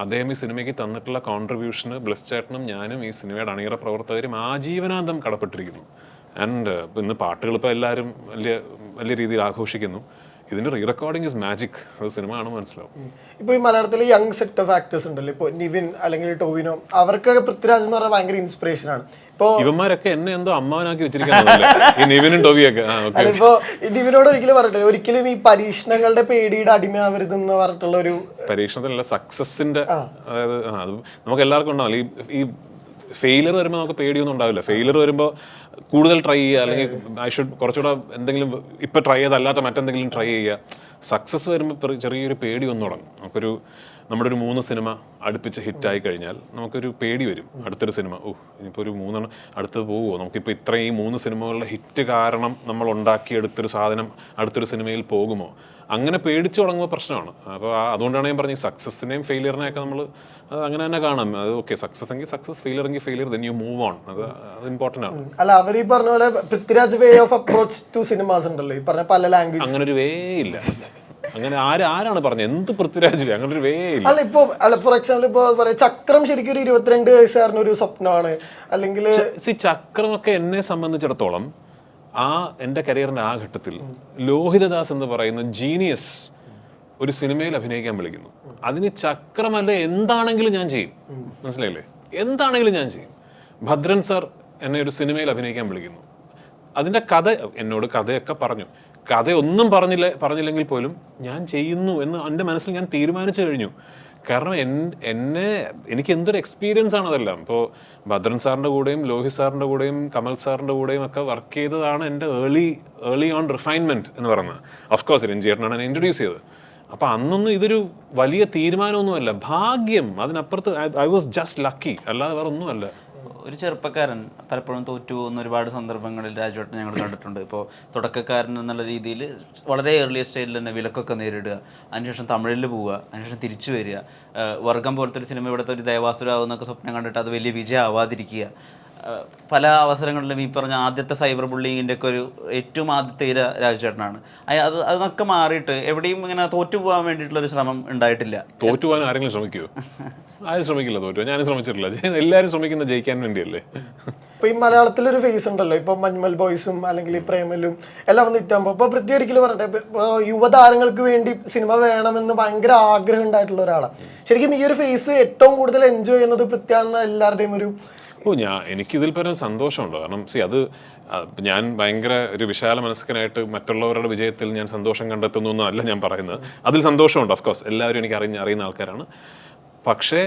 അദ്ദേഹം ഈ സിനിമയ്ക്ക് തന്നിട്ടുള്ള കോൺട്രിബ്യൂഷന് ബ്ലസ് ചേട്ടനും ഞാനും ഈ സിനിമയുടെ അണിയറ പ്രവർത്തകരും ആജീവനാന്തം കടപ്പെട്ടിരിക്കുന്നു. ആൻഡ് ഇന്ന് പാട്ടുകൾ ഇപ്പോൾ എല്ലാവരും വലിയ രീതിയിൽ ആഘോഷിക്കുന്നു. ഇതിന്റെ റീ റെക്കോർഡിംഗ് ഇസ് മാജിക്. അത് സിനിമ കാണുമ്പോൾ മനസ്സിലാവും. ഇപ്പൊ ഈ മലയാളത്തിലെ യങ് സെറ്റ് ഓഫ് ആക്ടേഴ്സ് ഉണ്ടല്ലോ, ഇപ്പൊ നിവിൻ അല്ലെങ്കിൽ ടോവിനോ, അവർക്കൊക്കെ പൃഥ്വിരാജ് എന്ന് പറഞ്ഞാൽ ഭയങ്കര ഇൻസ്പിറേഷൻ ആണ്. ഇപ്പൊ ഇവന്മാരൊക്കെ എന്നെ എന്തോ അമ്മാവനാക്കി വെച്ചിരിക്കുന്നതല്ലേ ഈ നിവിനും ടോവിയൊക്കെ. അതിപ്പോ നിവിനോട് ഒരിക്കലും പറഞ്ഞിട്ടില്ല, ഒരിക്കലും ഈ പരീക്ഷണങ്ങളുടെ പേടിയുടെ അടിമയാവരുതെന്ന് പറഞ്ഞിട്ടുള്ള ഒരു പരീക്ഷണത്തിലുള്ള സക്സസിന്റെ, അതായത് അത് നമുക്ക് എല്ലാവർക്കും ഉണ്ടാവില്ല. ഈ ഫെയിലർ വരുമ്പോൾ നമുക്ക് പേടിയൊന്നും ഉണ്ടാവില്ല. ഫെയിലർ വരുമ്പോൾ കൂടുതൽ ട്രൈ ചെയ്യുക, അല്ലെങ്കിൽ ഐ ഷുഡ് കുറച്ചുകൂടെ എന്തെങ്കിലും ഇപ്പം ട്രൈ ചെയ്തല്ലാത്ത മറ്റെന്തെങ്കിലും ട്രൈ ചെയ്യുക. സക്സസ് വരുമ്പോൾ ചെറിയൊരു പേടി വന്നു തുടങ്ങും. നമ്മുടെ ഒരു 3 സിനിമ അടുപ്പിച്ച് ഹിറ്റായി കഴിഞ്ഞാൽ നമുക്കൊരു പേടി വരും. അടുത്തൊരു സിനിമ, ഇനിയിപ്പോൾ ഒരു 3 അടുത്തത് പോകുമോ, നമുക്കിപ്പോൾ ഇത്രയും 3 സിനിമകളുടെ ഹിറ്റ് കാരണം നമ്മൾ ഉണ്ടാക്കിയെടുത്തൊരു സാധനം അടുത്തൊരു സിനിമയിൽ പോകുമോ, അങ്ങനെ പേടിച്ചു തുടങ്ങുമ്പോൾ പ്രശ്നമാണ്. അപ്പോൾ അതുകൊണ്ടാണ് ഞാൻ പറഞ്ഞത് സക്സസിനെയും ഫെയിലിയറിനെയൊക്കെ നമ്മൾ അങ്ങനെ തന്നെ കാണാം. അത് ഓക്കെ, സക്സസ് എങ്കിൽ സക്സസ്, ഫെയിലിയർ എങ്കിൽ failure, then you move on. അത് ഇമ്പോർട്ടൻ്റ് ആണ്. അല്ല, അവർ ഈ പറഞ്ഞ പോലെ Prithviraj way of approach to cinemas ഉണ്ടല്ലോ, ഈ പറഞ്ഞ പല ലാംഗ്വേജ്, അങ്ങനെ ഒരു വേ ഇല്ല. അങ്ങനെ ആരാണ് പറഞ്ഞത് എന്ത് പൃഥ്വിരാജ് വേ? അങ്ങനെ ഒരു വേ ഇല്ല. അല്ല ഫോർ എക്സാമ്പിൾ ഇപ്പൊ പറയാം, ചക്രം ശരിക്കും ഒരു 22 വയസ്സുകാരന് ഒരു സ്വപ്നമാണ്. അല്ലെങ്കിൽ ചക്രമൊക്കെ എന്നെ സംബന്ധിച്ചിടത്തോളം എൻ്റെ കരിയറിന്റെ ആ ഘട്ടത്തിൽ ലോഹിതദാസ് എന്ന് പറയുന്ന ജീനിയസ് ഒരു സിനിമയിൽ അഭിനയിക്കാൻ വിളിക്കുന്നു. അതിന് ചക്രമല്ല എന്താണെങ്കിലും ഞാൻ ചെയ്യും. മനസ്സിലായില്ലേ? എന്താണെങ്കിലും ഞാൻ ചെയ്യും. ഭദ്രൻ സാർ എന്നെ ഒരു സിനിമയിൽ അഭിനയിക്കാൻ വിളിക്കുന്നു. അതിൻ്റെ എന്നോട് കഥയൊക്കെ പറഞ്ഞു. കഥയൊന്നും പറഞ്ഞില്ലെങ്കിൽ പോലും ഞാൻ ചെയ്യുന്നു എന്ന് എൻ്റെ മനസ്സിൽ ഞാൻ തീരുമാനിച്ചു കഴിഞ്ഞു. കാരണം എനിക്ക് എന്തൊരു എക്സ്പീരിയൻസ് ആണ് അതെല്ലാം. ഇപ്പോൾ ഭദ്രൻ സാറിൻ്റെ കൂടെയും ലോഹിത് സാറിൻ്റെ കൂടെയും കമൽ സാറിൻ്റെ കൂടെയും ഒക്കെ വർക്ക് ചെയ്തതാണ് എൻ്റെ ഏർലി ഓൺ റിഫൈൻമെൻറ്റ് എന്ന് പറയുന്നത്. ഓഫ്കോഴ്സ് രഞ്ജിയേട്ടനാണ് എന്നെ ഇൻട്രൊഡ്യൂസ് ചെയ്തത്. അപ്പോൾ അന്നൊന്നും ഇതൊരു വലിയ തീരുമാനമൊന്നുമല്ല, ഭാഗ്യം. അതിനപ്പുറത്ത് ഐ വാസ് ജസ്റ്റ് ലക്കി, അല്ലാതെ വേറെ ഒന്നുമല്ല. ഒരു ചെറുപ്പക്കാരൻ പലപ്പോഴും തോറ്റു പോകുന്ന ഒരുപാട് സന്ദർഭങ്ങളിൽ രാജുവേട്ടൻ ഞങ്ങൾ കണ്ടിട്ടുണ്ട്. ഇപ്പോൾ തുടക്കക്കാരൻ എന്നുള്ള രീതിയിൽ വളരെ ഏർലി സ്റ്റേജിൽ തന്നെ വിലക്കൊക്കെ നേരിടുക, അതിനുശേഷം തമിഴിൽ പോവുക, അതിനുശേഷം തിരിച്ചു വരിക, വർഗം പോലത്തെ ഒരു സിനിമ ഇവിടുത്തെ ഒരു ദേവാസുരാവുന്നൊക്കെ സ്വപ്നം കണ്ടിട്ട് അത് വലിയ വിജയം ആവാതിരിക്കുക. പല അവസരങ്ങളിലും ഈ പറഞ്ഞ ആദ്യത്തെ സൈബർ ബുള്ളിങ്ങിൻ്റെ ഒക്കെ ഒരു ഏറ്റവും ആദ്യത്തെ ഇര രാജുചേട്ടനാണ്. അതൊക്കെ മാറിയിട്ട് എവിടെയും ഇങ്ങനെ തോറ്റു പോകാൻ വേണ്ടിയിട്ടുള്ള ഒരു ശ്രമം ഉണ്ടായിട്ടില്ല. തോറ്റു പോകാൻ ആരെങ്കിലും ശ്രമിക്കുമോ? ആരും ശ്രമിക്കില്ല തോറ്റു. ഞാനും ശ്രമിച്ചിട്ടില്ല. എല്ലാവരും ശ്രമിക്കുന്നത് ജയിക്കാൻ വേണ്ടിയല്ലേ. ഇപ്പൊ ഈ മലയാളത്തിലൊരു ഫേസ് ഉണ്ടല്ലോ, ഇപ്പൊ മഞ്ഞുമൽ ബോയ്സും അല്ലെങ്കിൽ ഈ പ്രേമലും എല്ലാം വന്ന് ഇറ്റാകുമ്പോൾ ഇപ്പൊ പൃഥ്വി ഒരിക്കലും പറഞ്ഞിട്ട് യുവതാരങ്ങൾക്ക് വേണ്ടി സിനിമ വേണമെന്ന് ഭയങ്കര ആഗ്രഹം ഉണ്ടായിട്ടുള്ള ഒരാളാണ്. ശരിക്കും ഈ ഒരു ഫേസ് ഏറ്റവും കൂടുതൽ എൻജോയ് ചെയ്യുന്നത് പൃഥ്വിയാണെന്ന് എല്ലാവരുടെയും ഒരു എനിക്കിതിൽ പരം സന്തോഷമുണ്ട്. കാരണം അത് ഞാൻ ഭയങ്കര ഒരു വിശാല മനസ്കനായിട്ട് മറ്റുള്ളവരുടെ വിജയത്തിൽ ഞാൻ സന്തോഷം കണ്ടെത്തുന്നു എന്നല്ല ഞാൻ പറയുന്നത്. അതിൽ സന്തോഷമുണ്ട്. ഓഫ്കോഴ്സ് എല്ലാവരും എനിക്ക് അറിയുന്ന ആൾക്കാരാണ്. പക്ഷേ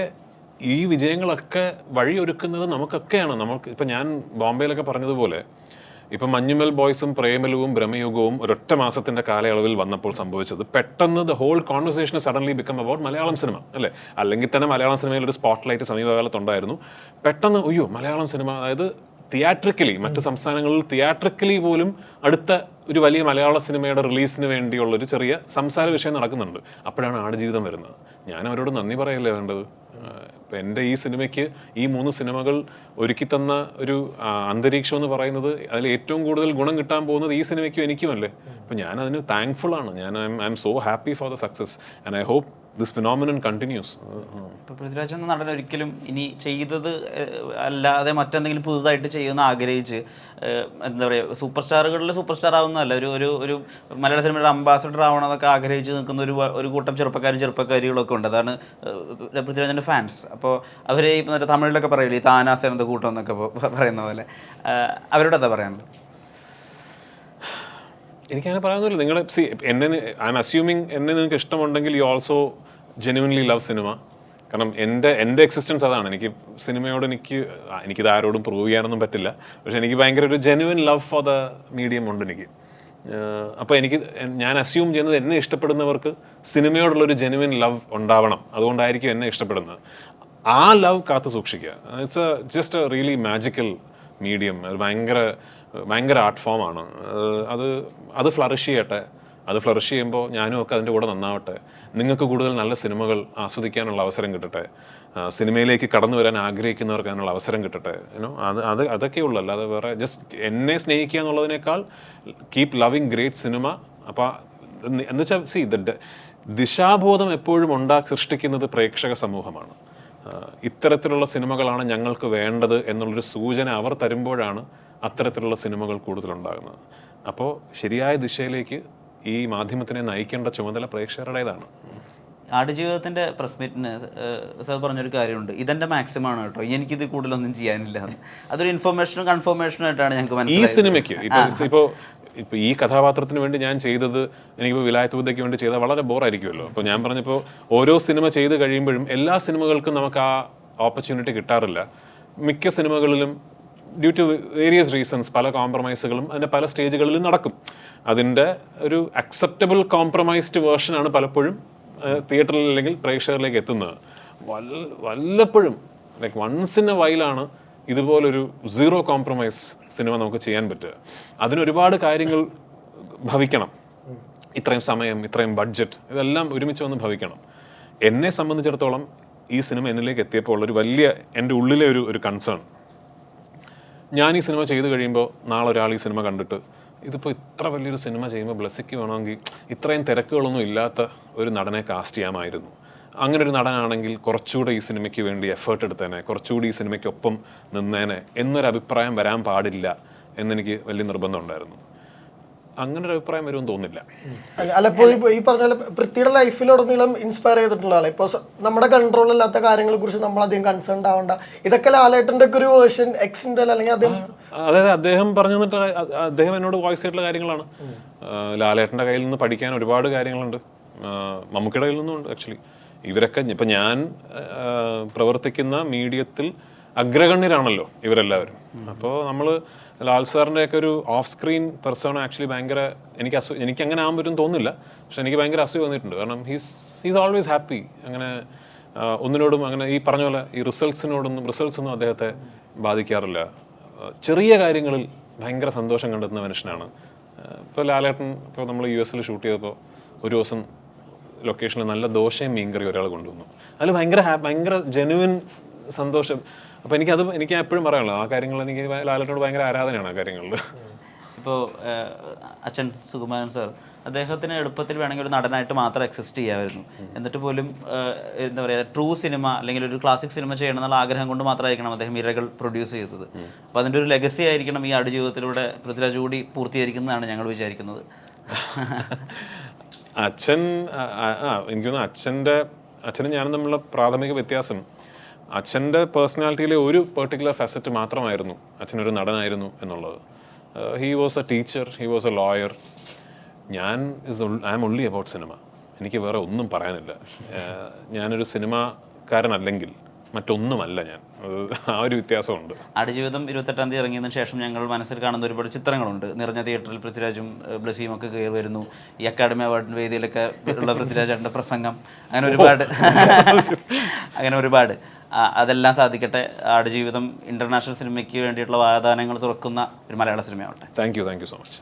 ഈ വിജയങ്ങളൊക്കെ വഴിയൊരുക്കുന്നത് നമുക്കൊക്കെയാണ്. ഇപ്പം ഞാൻ ബോംബെയിലൊക്കെ പറഞ്ഞതുപോലെ ഇപ്പം മഞ്ഞുമൽ ബോയ്സും പ്രേമലുവും ബ്രഹ്മയുഗവും ഒരൊറ്റ മാസത്തിന്റെ കാലയളവിൽ വന്നപ്പോൾ സംഭവിച്ചത്, പെട്ടെന്ന് the whole conversation suddenly become about Malayalam cinema അല്ലേ. അല്ലെങ്കിൽ തന്നെ മലയാളം സിനിമയിൽ ഒരു സ്പോട്ട്ലൈറ്റ് സമീപകാലത്തുണ്ടായിരുന്നു. പെട്ടെന്ന് മലയാളം സിനിമ, അതായത് തിയേറ്ററിക്കലി മറ്റ് സംസ്ഥാനങ്ങളിൽ തിയേറ്ററിക്കലി പോലും അടുത്ത ഒരു വലിയ മലയാള സിനിമയുടെ റിലീസിന് വേണ്ടിയുള്ളൊരു ചെറിയ സംസാര വിഷയം നടക്കുന്നുണ്ട്. അപ്പോഴാണ് ആടുജീവിതം വരുന്നത്. ഞാൻ അവരോട് നന്ദി പറയല്ലേ വേണ്ടത്. ഇപ്പം എൻ്റെ ഈ സിനിമയ്ക്ക് ഈ 3 സിനിമകൾ ഒരുക്കി തന്ന ഒരു അന്തരീക്ഷം എന്ന് പറയുന്നത്, അതിൽ ഏറ്റവും കൂടുതൽ ഗുണം കിട്ടാൻ പോകുന്നത് ഈ സിനിമയ്ക്കും എനിക്കുമല്ലേ. അപ്പം ഞാൻ അതിന് താങ്ക്ഫുൾ ആണ്. I am so happy for the success and I hope this phenomenon continues. ഇപ്പോൾ പൃഥ്വിരാജ് എന്ന നടൻ ഒരിക്കലും ഇനി ചെയ്തത് അല്ലാതെ മറ്റെന്തെങ്കിലും പുതുതായിട്ട് ചെയ്യുമെന്ന് ആഗ്രഹിച്ച് എന്താ പറയുക, സൂപ്പർ സ്റ്റാറുകളിൽ സൂപ്പർ സ്റ്റാർ ആവുന്നതല്ല, ഒരു മലയാള സിനിമയുടെ അംബാസഡർ ആവണമെന്നൊക്കെ ആഗ്രഹിച്ച് നിൽക്കുന്ന ഒരു കൂട്ടം ചെറുപ്പക്കാരികളൊക്കെ ഉണ്ട്. അതാണ് പൃഥ്വിരാജിൻ്റെ ഫാൻസ്. അപ്പോൾ അവർ ഇപ്പം മറ്റേ തമിഴിലൊക്കെ പറയില്ലേ, താനാസേനത്തെ കൂട്ടം എന്നൊക്കെ പറയുന്ന പോലെ, അവരോട് എന്താ പറയാനുള്ളത്? എനിക്കങ്ങനെ പറയാനൊന്നുമില്ല. നിങ്ങൾ ഐ എം അസ്യൂമിങ് എന്നെ നിങ്ങൾക്ക് ഇഷ്ടമുണ്ടെങ്കിൽ you also genuinely love cinema. കാരണം എൻ്റെ എക്സിസ്റ്റൻസ് അതാണ്. എനിക്ക് സിനിമയോട് എനിക്കിത് ആരോടും പ്രൂവ് ചെയ്യാനൊന്നും പറ്റില്ല. പക്ഷെ എനിക്ക് ഭയങ്കര ഒരു genuine love for the medium ഉണ്ട് എനിക്ക്. അപ്പോൾ ഞാൻ അസ്യൂം ചെയ്യുന്നത് എന്നെ ഇഷ്ടപ്പെടുന്നവർക്ക് സിനിമയോടുള്ളൊരു ജെന്യുവൻ ലവ് ഉണ്ടാവണം. അതുകൊണ്ടായിരിക്കും എന്നെ ഇഷ്ടപ്പെടുന്നത്. ആ ലവ് കാത്തു സൂക്ഷിക്കുക. It's just A really magical medium. ഭയങ്കര ആർട്ട് ഫോമാണ്. അത് ഫ്ലറിഷ് ചെയ്യട്ടെ. അത് ഫ്ലറിഷ് ചെയ്യുമ്പോൾ ഞാനും ഒക്കെ അതിൻ്റെ കൂടെ നന്നാവട്ടെ, നിങ്ങൾക്ക് കൂടുതൽ നല്ല സിനിമകൾ ആസ്വദിക്കാനുള്ള അവസരം കിട്ടട്ടെ, സിനിമയിലേക്ക് കടന്നു വരാൻ ആഗ്രഹിക്കുന്നവർക്ക് അതിനുള്ള അവസരം കിട്ടട്ടെ. അതൊക്കെ ഉള്ളൂ. അല്ലാതെ വേറെ ജസ്റ്റ് എന്നെ സ്നേഹിക്കുക എന്നുള്ളതിനേക്കാൾ കീപ് ലവിങ് ഗ്രേറ്റ് സിനിമ. അപ്പോൾ എന്ന് വെച്ചാൽ ദിശാബോധം എപ്പോഴും സൃഷ്ടിക്കുന്നത് പ്രേക്ഷക സമൂഹമാണ്. ഇത്തരത്തിലുള്ള സിനിമകളാണ് ഞങ്ങൾക്ക് വേണ്ടത് എന്നുള്ളൊരു സൂചന അവർ തരുമ്പോഴാണ് അത്തരത്തിലുള്ള സിനിമകൾ കൂടുതലുണ്ടാകുന്നത്. അപ്പോൾ ശരിയായ ദിശയിലേക്ക് ഈ മാധ്യമത്തിനെ നയിക്കേണ്ട ചുമതല പ്രേക്ഷകരുടേതാണ്. ആടുജീവിതത്തിൻ്റെ പ്രസ് മീറ്റിന് സാർ പറഞ്ഞൊരു കാര്യമുണ്ട്, ഇതെൻ്റെ മാക്സിമം ആണ് കേട്ടോ, എനിക്കിത് കൂടുതലൊന്നും ചെയ്യാനില്ല. അതൊരു ഇൻഫർമേഷനും കൺഫർമേഷനും ആയിട്ടാണ് ഞങ്ങൾക്ക് മനസ്സിലായത്. ഈ സിനിമയ്ക്ക് ഇപ്പോൾ ഈ കഥാപാത്രത്തിന് വേണ്ടി ഞാൻ ചെയ്തത്, എനിക്കിപ്പോൾ വിലായത്ത് ബുദ്ധയ്ക്ക് വേണ്ടി ചെയ്താൽ വളരെ ബോറായിരിക്കുമല്ലോ. അപ്പോൾ ഞാൻ പറഞ്ഞപ്പോൾ ഓരോ സിനിമ ചെയ്ത് കഴിയുമ്പോഴും എല്ലാ സിനിമകൾക്കും നമുക്ക് ആ ഓപ്പർച്യൂണിറ്റി കിട്ടാറില്ല. മിക്ക സിനിമകളിലും ഡ്യൂ ടു വേരിയസ് റീസൺസ് പല കോംപ്രമൈസുകളും അതിൻ്റെ പല സ്റ്റേജുകളിലും നടക്കും. അതിൻ്റെ ഒരു അക്സെപ്റ്റബിൾ കോംപ്രമൈസ്ഡ് വേർഷനാണ് പലപ്പോഴും തിയേറ്ററിൽ അല്ലെങ്കിൽ പ്രേക്ഷകരിലേക്ക് എത്തുന്നത്. വല്ലപ്പോഴും ലൈക്ക് വൺസ് ഇൻ എ വൈലാണ് ഇതുപോലൊരു സീറോ കോംപ്രമൈസ് സിനിമ നമുക്ക് ചെയ്യാൻ പറ്റുക. അതിനൊരുപാട് കാര്യങ്ങൾ ഭവിക്കണം. ഇത്രയും സമയം, ഇത്രയും ബഡ്ജറ്റ്, ഇതെല്ലാം ഒരുമിച്ച് വന്ന് ഭവിക്കണം. എന്നെ സംബന്ധിച്ചിടത്തോളം ഈ സിനിമ എന്നിലേക്ക് എത്തിയപ്പോൾ ഉള്ളൊരു വലിയ എൻ്റെ ഉള്ളിലെ ഒരു കൺസേൺ, ഞാൻ ഈ സിനിമ ചെയ്ത് കഴിയുമ്പോൾ നാളെ ഒരാൾ ഈ സിനിമ കണ്ടിട്ട് ഇതിപ്പോൾ ഇത്ര വലിയൊരു സിനിമ ചെയ്യുമ്പോൾ ബ്ലെസ്സിക്ക് വേണമെങ്കിൽ ഇത്രയും തിരക്കുകളൊന്നും ഇല്ലാത്ത ഒരു നടനെ കാസ്റ്റ് ചെയ്യാമായിരുന്നു. അങ്ങനെ ഒരു നടനാണെങ്കിൽ കുറച്ചുകൂടെ ഈ സിനിമയ്ക്ക് വേണ്ടി എഫേർട്ട് എടുത്തേനെ, കുറച്ചുകൂടി ഈ സിനിമയ്ക്കൊപ്പം നിന്നേനെ എന്നൊരു അഭിപ്രായം വരാൻ പാടില്ല എന്നെനിക്ക് വലിയ നിർബന്ധം ഉണ്ടായിരുന്നു. അങ്ങനെ ഒരു അഭിപ്രായം വരുമെന്ന് തോന്നുന്നില്ല. അല്ലപ്പോൾ ഈ പറഞ്ഞ പൃഥ്വിയുടെ ലൈഫിലുടനീളം ഇൻസ്പയർ ചെയ്തിട്ടുള്ള ആളെ ഇപ്പോൾ നമ്മുടെ കൺട്രോളില്ലാത്ത കാര്യങ്ങളെ കുറിച്ച് നമ്മൾ അധികം കൺസേൺ ആവണ്ട, ഇതൊക്കെ ലാലേട്ടൻ്റെ ഒക്കെ ഒരു വേർഷൻ എക്സിൻ്റെ അല്ലെങ്കിൽ അതായത് അദ്ദേഹം പറഞ്ഞു തന്നിട്ട് അദ്ദേഹം എന്നോട് വോയിസ് ആയിട്ടുള്ള കാര്യങ്ങളാണ്. ലാലേട്ടൻ്റെ കയ്യിൽ നിന്ന് പഠിക്കാൻ ഒരുപാട് കാര്യങ്ങളുണ്ട്, മമ്മൂക്കയുടെ കയ്യിൽ നിന്നും ഉണ്ട്. ആക്ച്വലി ഇവരൊക്കെ ഇപ്പം ഞാൻ പ്രവർത്തിക്കുന്ന മീഡിയത്തിൽ അഗ്രഗണ്യരാണല്ലോ ഇവരെല്ലാവരും. അപ്പോൾ നമ്മൾ ലാൽ സാറിൻ്റെയൊക്കെ ഒരു ഓഫ് സ്ക്രീൻ പെർസോണ ആക്ച്വലി ഭയങ്കര എനിക്ക് അങ്ങനെ ആകാൻ പറ്റും തോന്നുന്നില്ല, പക്ഷെ എനിക്ക് ഭയങ്കര അസൂയ വന്നിട്ടുണ്ട്. കാരണം ഹീസ് ഓൾവേസ് ഹാപ്പി. അങ്ങനെ ഒന്നിനോടും അങ്ങനെ ഈ പറഞ്ഞ പോലെ ഈ റിസൾട്ട്സൊന്നും അദ്ദേഹത്തെ ബാധിക്കാറില്ല. ചെറിയ കാര്യങ്ങളിൽ ഭയങ്കര സന്തോഷം കണ്ടെത്തുന്ന മനുഷ്യനാണ്. ഇപ്പോൾ ലാലേട്ടൻ ഇപ്പോൾ നമ്മൾ US ഷൂട്ട് ചെയ്തപ്പോൾ ഒരു ദിവസം ലൊക്കേഷനിൽ നല്ല ദോശയും മീൻകറി ഒരാൾ കൊണ്ടുവന്നു. അതിൽ ഭയങ്കര ജെനുവിൻ സന്തോഷം. അപ്പോൾ എനിക്ക് എപ്പോഴും പറയാനുള്ളത് ആ കാര്യങ്ങൾ, എനിക്ക് ലാലേട്ടനോട് ഭയങ്കര ആരാധനയാണ് ആ കാര്യങ്ങളിൽ. ഇപ്പോൾ അച്ഛൻ സുകുമാരൻ സാർ, അദ്ദേഹത്തിന് എളുപ്പത്തിൽ വേണമെങ്കിൽ ഒരു നടനായിട്ട് മാത്രം എക്സിസ്റ്റ് ചെയ്യാമായിരുന്നു. എന്നിട്ട് പോലും എന്താ പറയുക, ട്രൂ സിനിമ അല്ലെങ്കിൽ ഒരു ക്ലാസിക് സിനിമ ചെയ്യണം എന്നുള്ള ആഗ്രഹം കൊണ്ട് മാത്രമായിരിക്കണം അദ്ദേഹം ഇരകൾ പ്രൊഡ്യൂസ് ചെയ്തത്. അപ്പോൾ അതിൻ്റെ ഒരു ലെഗസി ആയിരിക്കണം ഈ ആടുജീവിതത്തിലൂടെ പൃഥ്വിരാജ് കൂടി പൂർത്തീകരിക്കുന്നതാണ് ഞങ്ങൾ വിചാരിക്കുന്നത്. എനിക്ക് തോന്നുന്നു അച്ഛനും ഞാനും തമ്മിലുള്ള പ്രാഥമിക വ്യത്യാസം, അച്ഛൻ്റെ പേഴ്സണാലിറ്റിയിലെ ഒരു പെർട്ടിക്കുലർ ഫാസറ്റ് മാത്രമായിരുന്നു അച്ഛനൊരു നടനായിരുന്നു എന്നുള്ളത്. He was a teacher, he was a lawyer. I am only about cinema. എനിക്ക് വേറെ ഒന്നും പറയാനില്ല. ഞാനൊരു സിനിമാക്കാരനല്ലെങ്കിൽ മറ്റൊന്നുമല്ല ഞാൻ. ആ ഒരു വ്യത്യാസമുണ്ട്. ആടുജീവിതം 28-ാം തീയതി ഇറങ്ങിയതിനു ശേഷം ഞങ്ങൾ മനസ്സിൽ കാണുന്ന ഒരുപാട് ചിത്രങ്ങളുണ്ട്. നിറഞ്ഞ തിയേറ്ററിൽ പൃഥ്വിരാജും ബ്ലസ്സിയും ഒക്കെ കയറി വരുന്നു. ഈ അക്കാഡമി അവാർഡ് വേദിയിലൊക്കെ ഉള്ള പൃഥ്വിരാജാൻ്റെ പ്രസംഗം, അങ്ങനെ ഒരുപാട് അതെല്ലാം സാധിക്കട്ടെ. ആടുജീവിതം ഇന്റർനാഷണൽ സിനിമയ്ക്ക് വേണ്ടിയിട്ടുള്ള വാഗ്ദാനങ്ങൾ തുറക്കുന്ന ഒരു മലയാള സിനിമയാവട്ടെ. Thank you so much.